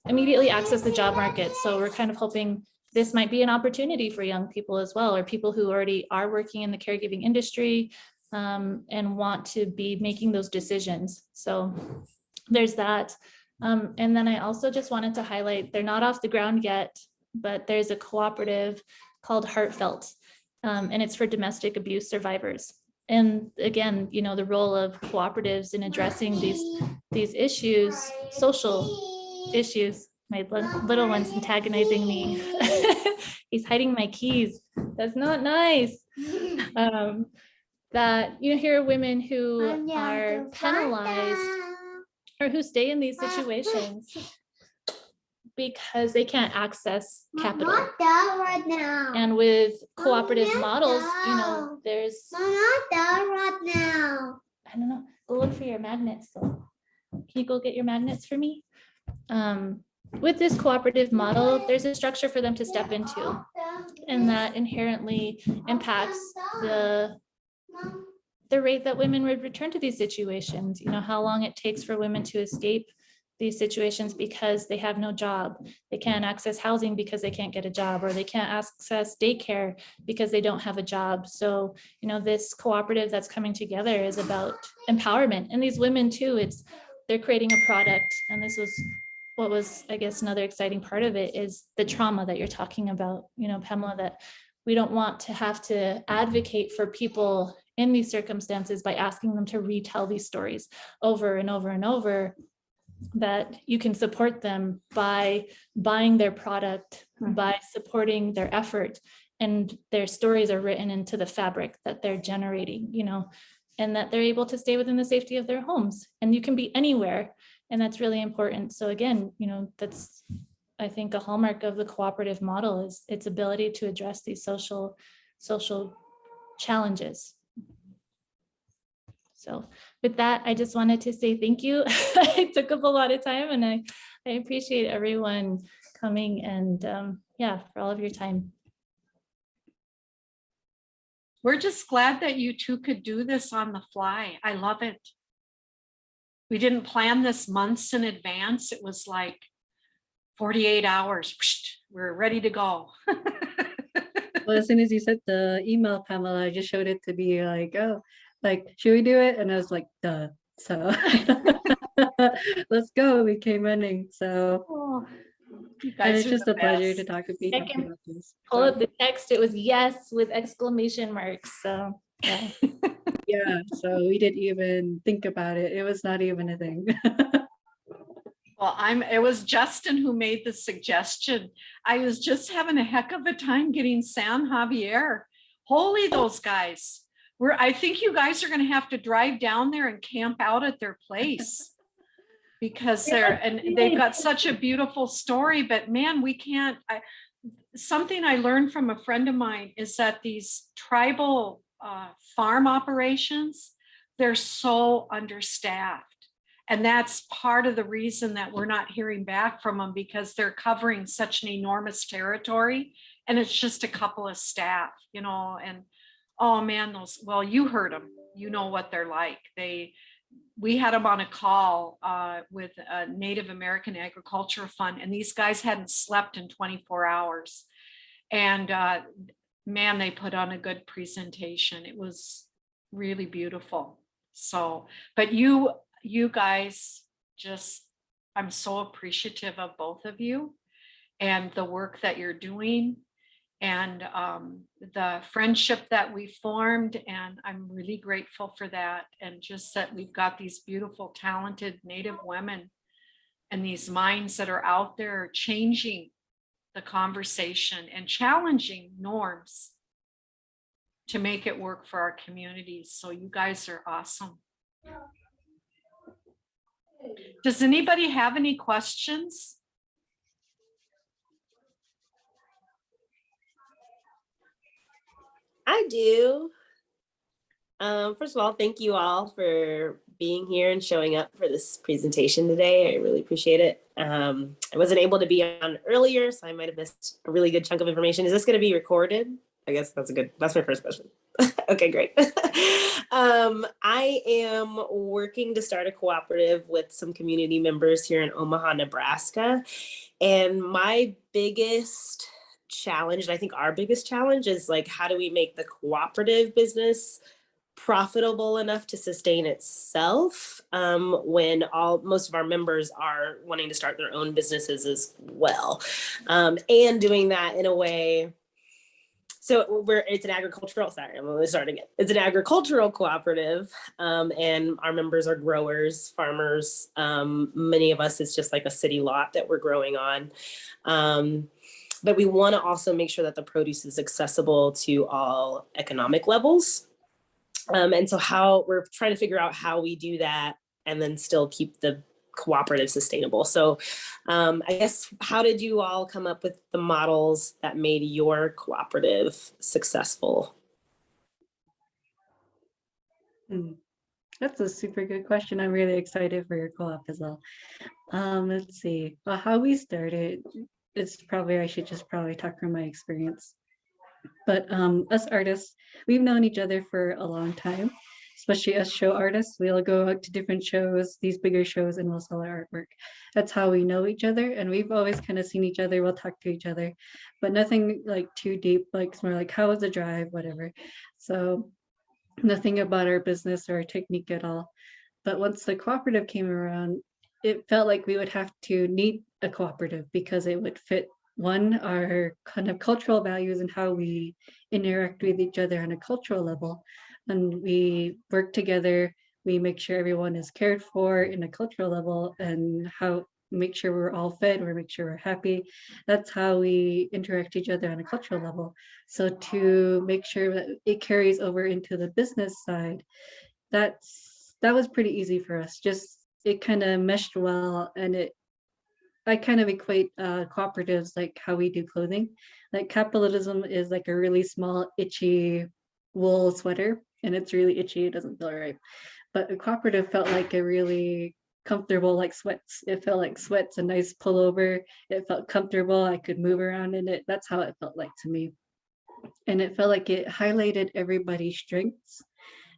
immediately access the job market. So we're kind of hoping this might be an opportunity for young people as well, or people who already are working in the caregiving industry and want to be making those decisions. So there's that. And then I also just wanted to highlight, they're not off the ground yet, but there's a cooperative called Heartfelt, and it's for domestic abuse survivors. And again, you know, the role of cooperatives in addressing these issues, social issues. My little one's antagonizing me. He's hiding my keys. That's not nice. That you hear women who are penalized or who stay in these situations because they can't access capital. And with cooperative models, you know, there's, I don't know, go look for your magnets though. Can you go get your magnets for me? With this cooperative model, there's a structure for them to step into, and that inherently impacts the rate that women would return to these situations. You know, how long it takes for women to escape these situations because they have no job. They can't access housing because they can't get a job, or they can't access daycare because they don't have a job. So, you know, this cooperative that's coming together is about empowerment. And these women too, they're creating a product. And this was what was, I guess, another exciting part of it is the trauma that you're talking about, you know, Pamela, that we don't want to have to advocate for people in these circumstances by asking them to retell these stories over and over and over, that you can support them by buying their product, by supporting their effort, and their stories are written into the fabric that they're generating, you know, and that they're able to stay within the safety of their homes. And you can be anywhere, and that's really important. So again, you know, that's, I think, a hallmark of the cooperative model is its ability to address these social challenges. So with that, I just wanted to say thank you. I took up a lot of time, and I appreciate everyone coming and yeah, for all of your time. We're just glad that you two could do this on the fly. I love it. We didn't plan this months in advance. It was like 48 hours. We're ready to go. Well, as soon as you sent the email, Pamela, I just showed it to be like, oh, like, should we do it? And I was like, duh. So let's go. We came running. So Oh, you and guys it's just a pleasure to talk to people I can about this. pull up the text. It was yes with exclamation marks. So yeah. Yeah, so we didn't even think about it. It was not even a thing. Well, it was Justin who made the suggestion. I was just having a heck of a time getting San Javier. Holy, those guys. I think you guys are going to have to drive down there and camp out at their place because they've got such a beautiful story, but man, we can't. Something I learned from a friend of mine is that these tribal farm operations, they're so understaffed. And that's part of the reason that we're not hearing back from them, because they're covering such an enormous territory and it's just a couple of staff, you know, and oh man, well, you heard them, you know what they're like. We had them on a call with a Native American Agriculture Fund, and these guys hadn't slept in 24 hours. And man, they put on a good presentation. It was really beautiful. So, but you guys, just, I'm so appreciative of both of you and the work that you're doing. and the friendship that we formed. And I'm really grateful for that. And just that we've got these beautiful, talented Native women and these minds that are out there changing the conversation and challenging norms to make it work for our communities. So you guys are awesome. Does anybody have any questions? I do. First of all, thank you all for being here and showing up for this presentation today. I really appreciate it. I wasn't able to be on earlier, so I might have missed a really good chunk of information. Is this going to be recorded? I guess that's my first question. Okay, great. I am working to start a cooperative with some community members here in Omaha, Nebraska. And my biggest challenge, and I think our biggest challenge, is like, how do we make the cooperative business profitable enough to sustain itself when most of our members are wanting to start their own businesses as well, and doing that in a way. So it's an agricultural, sorry, I'm going to start again. It's an agricultural cooperative, and our members are growers, farmers. Many of us, it's just like a city lot that we're growing on. But we want to also make sure that the produce is accessible to all economic levels. And so we're trying to figure out how we do that and then still keep the cooperative sustainable. So I guess, how did you all come up with the models that made your cooperative successful? That's a super good question. I'm really excited for your co-op as well. Let's see. Well, how we started, I should just probably talk from my experience. But us artists, we've known each other for a long time, especially as show artists. We'll go out to different shows, these bigger shows, and we'll sell our artwork. That's how we know each other. And we've always kind of seen each other. We'll talk to each other, but nothing like too deep, like it's more like, how was the drive, whatever. So nothing about our business or our technique at all. But once the cooperative came around, it felt like we would have to need a cooperative because it would fit our kind of cultural values and how we interact with each other on a cultural level. And we work together, we make sure everyone is cared for in a cultural level, and how make sure we're all fed, we make sure we're happy. That's how we interact each other on a cultural level. So to make sure that it carries over into the business side, that was pretty easy for us. Just it kind of meshed well, and I kind of equate cooperatives like how we do clothing. Like capitalism is like a really small, itchy wool sweater, and it's really itchy, it doesn't feel right. But a cooperative felt like a really comfortable, like sweats. It felt like sweats, a nice pullover. It felt comfortable. I could move around in it. That's how it felt like to me. And it felt like it highlighted everybody's strengths,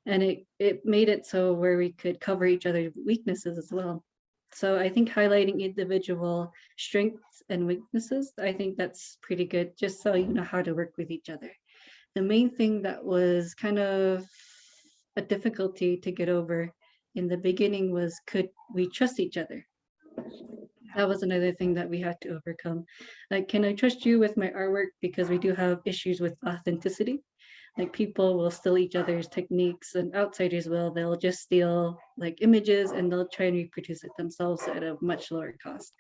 and it made it so where we could cover each other's weaknesses as well. So I think highlighting individual strengths and weaknesses, I think that's pretty good, just so you know how to work with each other. The main thing that was kind of a difficulty to get over in the beginning was, could we trust each other? That was another thing that we had to overcome. Like, can I trust you with my artwork? Because we do have issues with authenticity. Like, people will steal each other's techniques, and outsiders they'll just steal like images and they'll try and reproduce it themselves at a much lower cost.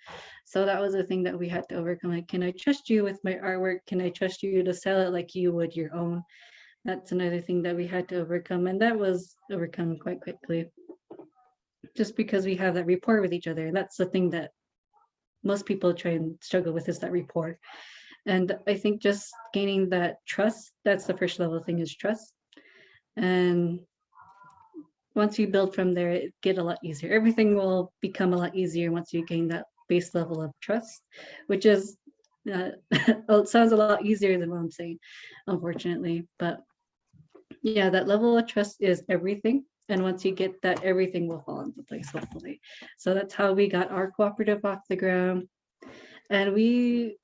So that was a thing that we had to overcome. Like, can I trust you with my artwork? Can I trust you to sell it like you would your own? That's another thing that we had to overcome, and that was overcome quite quickly. Just because we have that rapport with each other. That's the thing that most people try and struggle with, is that rapport. And I think just gaining that trust, that's the first level thing, is trust. And once you build from there, it gets a lot easier. Everything will become a lot easier once you gain that base level of trust, which is, it sounds a lot easier than what I'm saying, unfortunately. But yeah, that level of trust is everything. And once you get that, everything will fall into place, hopefully. So that's how we got our cooperative off the ground. And we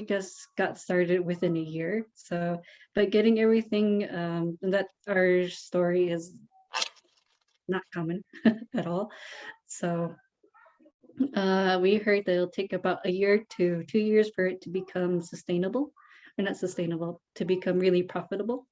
just got started within a year. So, but getting everything, that our story is not common at all. So we heard that it'll take about a year to 2 years for it to become sustainable. or not sustainable, to become really profitable.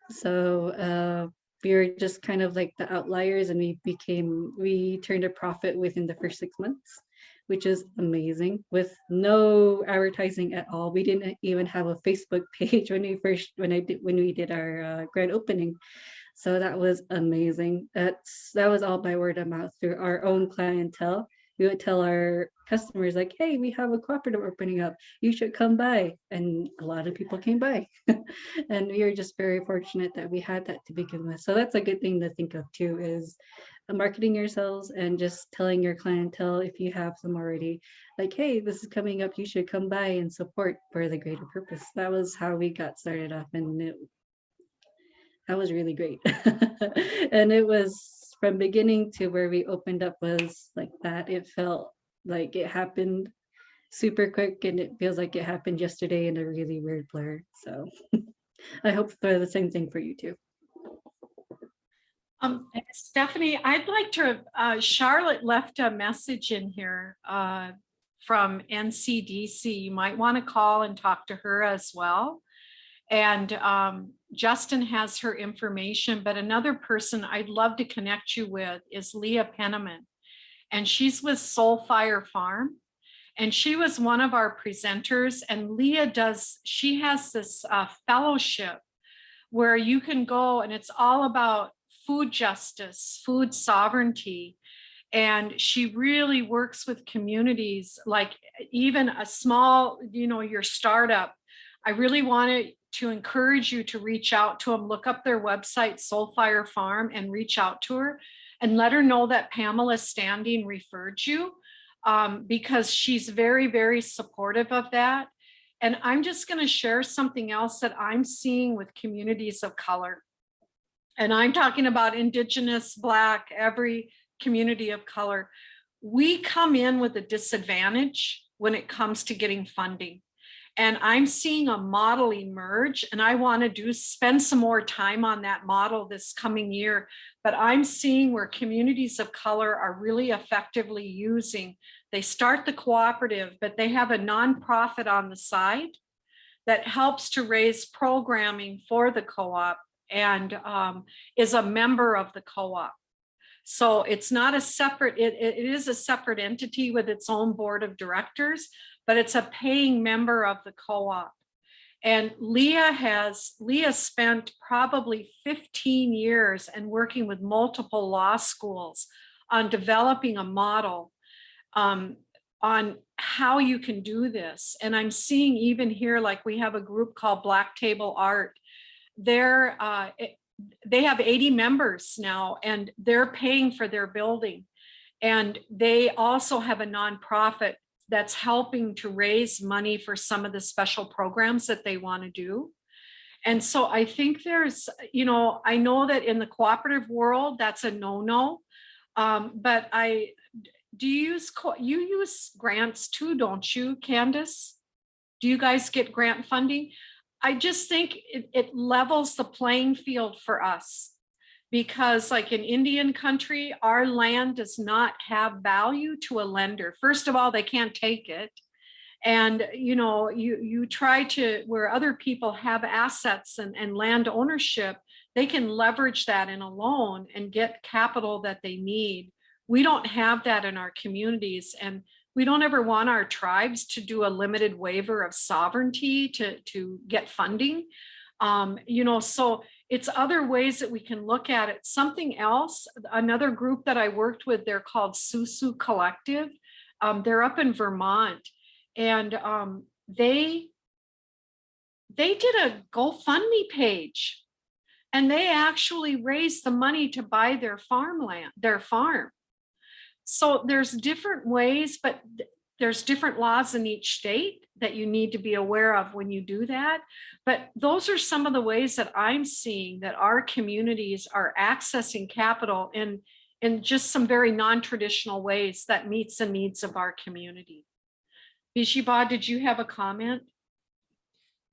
So we were just kind of like the outliers, and we turned a profit within the first 6 months, which is amazing, with no advertising at all. We didn't even have a Facebook page when we did our grand opening. So that was amazing. That was all by word of mouth through our own clientele. We would tell our customers like, hey, we have a cooperative opening up, you should come by. And a lot of people came by. And we were just very fortunate that we had that to begin with. So that's a good thing to think of too, is marketing yourselves and just telling your clientele, if you have some already, like, hey, this is coming up, you should come by and support for the greater purpose. That was how we got started off, and that was really great. And it was from beginning to where we opened up was like that. It felt like it happened super quick, and it feels like it happened yesterday in a really weird blur. So I hope for the same thing for you too. Stephanie, I'd like to, Charlotte left a message in here from NCDC. You might want to call and talk to her as well. And Justin has her information, but another person I'd love to connect you with is Leah Penniman. And she's with Soul Fire Farm. And she was one of our presenters. And Leah she has this fellowship where you can go, and it's all about food justice, food sovereignty. And she really works with communities, like even a small, your startup. I really wanted to encourage you to reach out to them, look up their website, Soul Fire Farm, and reach out to her and let her know that Pamela Standing referred you, because she's very, very supportive of that. And I'm just going to share something else that I'm seeing with communities of color. And I'm talking about Indigenous, Black, every community of color. We come in with a disadvantage when it comes to getting funding. And I'm seeing a model emerge, and I want to spend some more time on that model this coming year. But I'm seeing where communities of color are really effectively using, they start the cooperative, but they have a nonprofit on the side that helps to raise programming for the co-op and is a member of the co-op. So it's not a separate, it is a separate entity with its own board of directors, but it's a paying member of the co-op. And Leah spent probably 15 years and working with multiple law schools on developing a model on how you can do this. And I'm seeing even here, like we have a group called Black Table Art. They have 80 members now, and they're paying for their building. And they also have a nonprofit that's helping to raise money for some of the special programs that they want to do. And so I think there's, I know that in the cooperative world, that's a no-no. But you use grants too, don't you, Kandis? Do you guys get grant funding? I just think it levels the playing field for us. Because like in Indian country, our land does not have value to a lender. First of all, they can't take it. And you try to, where other people have assets and land ownership, they can leverage that in a loan and get capital that they need. We don't have that in our communities, and we don't ever want our tribes to do a limited waiver of sovereignty to get funding. So it's other ways that we can look at it. Something else, another group that I worked with, they're called Susu Collective. They're up in Vermont, and they did a GoFundMe page, and they actually raised the money to buy their farm. So there's different ways, but there's different laws in each state that you need to be aware of when you do that. But those are some of the ways that I'm seeing that our communities are accessing capital in just some very non-traditional ways that meets the needs of our community. Bijiibah, did you have a comment?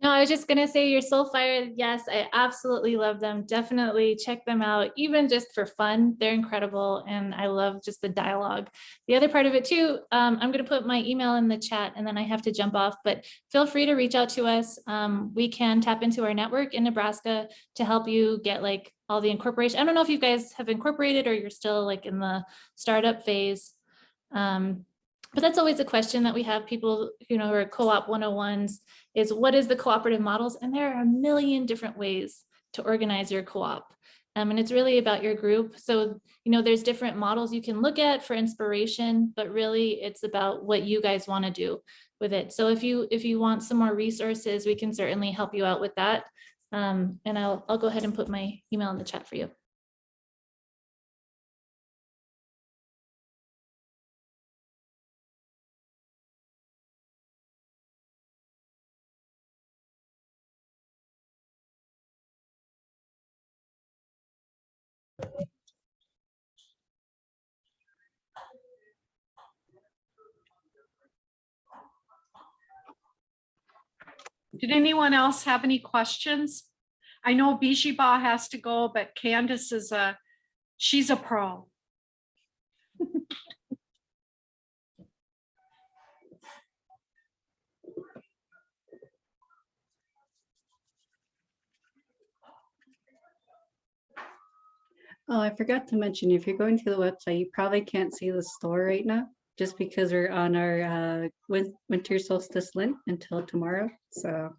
No, I was just gonna say you're so fired. Yes, I absolutely love them. Definitely check them out, even just for fun. They're incredible, and I love just the dialogue. The other part of it too, I'm gonna put my email in the chat, and then I have to jump off. But feel free to reach out to us. We can tap into our network in Nebraska to help you get like all the incorporation. I don't know if you guys have incorporated or you're still like in the startup phase. But that's always a question that we have people, who are co-op 101s, is what is the cooperative models? And there are a million different ways to organize your co-op. And it's really about your group. So, there's different models you can look at for inspiration, but really it's about what you guys want to do with it. So if you want some more resources, we can certainly help you out with that. And I'll go ahead and put my email in the chat for you. Did anyone else have any questions? I know Bijiibah has to go, but Kandis she's a pro. Oh, I forgot to mention, if you're going to the website, you probably can't see the store right now, just because we're on our winter solstice Lent until tomorrow. So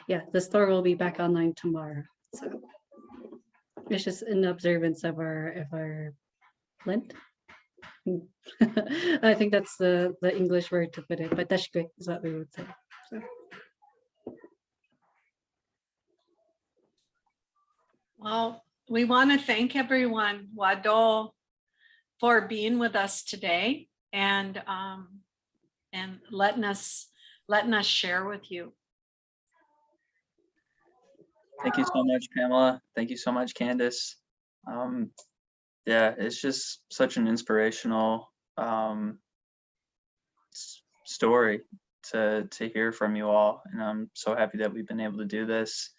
yeah, the store will be back online tomorrow. So it's just in observance of our Lent. I think that's the English word to put it, but tashkwe is what we would say. So. Well, we want to thank everyone, Wado, for being with us today and letting us share with you. Thank you so much, Pamela. Thank you so much, Kandis. Yeah, it's just such an inspirational story to hear from you all. And I'm so happy that we've been able to do this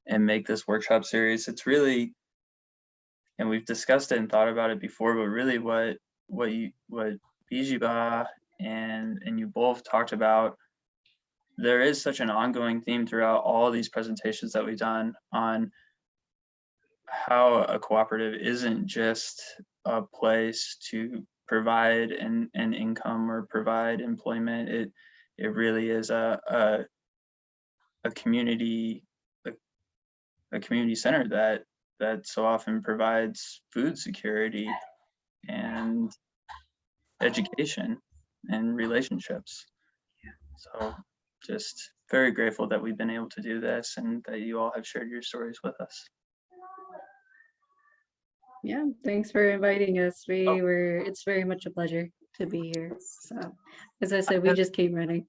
and make this workshop series. It's really, and we've discussed it and thought about it before, but really what Bijiibah and you both talked about, there is such an ongoing theme throughout all these presentations that we've done on how a cooperative isn't just a place to provide an income or provide employment. It really is a community center that so often provides food security and education and relationships. So just very grateful that we've been able to do this and that you all have shared your stories with us. Yeah, thanks for inviting us. It's very much a pleasure to be here. So as I said, we just came running.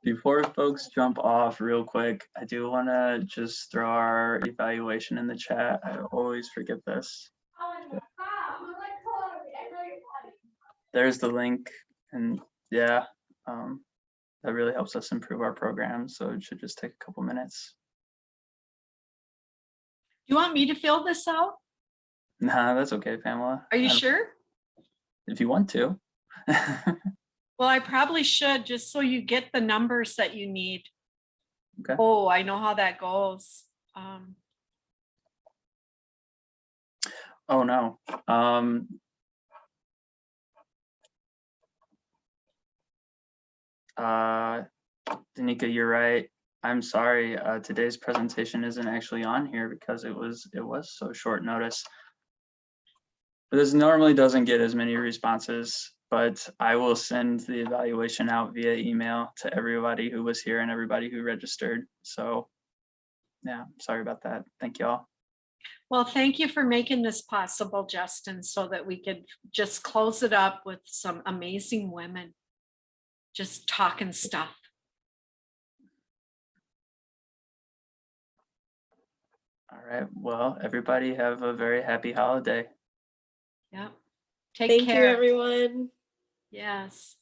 Before folks jump off real quick, I do want to just throw our evaluation in the chat. I always forget this. There's the link, and yeah, that really helps us improve our program. So it should just take a couple minutes. Do you want me to fill this out? Nah, that's okay, Pamela. Are you sure? If you want to. Well, I probably should, just so you get the numbers that you need. Okay. Oh, I know how that goes. Oh no. Danica, you're right. I'm sorry. Today's presentation isn't actually on here because it was so short notice. This normally doesn't get as many responses, but I will send the evaluation out via email to everybody who was here and everybody who registered. So yeah, sorry about that. Thank you all. Well, thank you for making this possible, Justin, so that we could just close it up with some amazing women just talking stuff. All right. Well, everybody have a very happy holiday. Yeah. Take Thank care. you, everyone. Yes.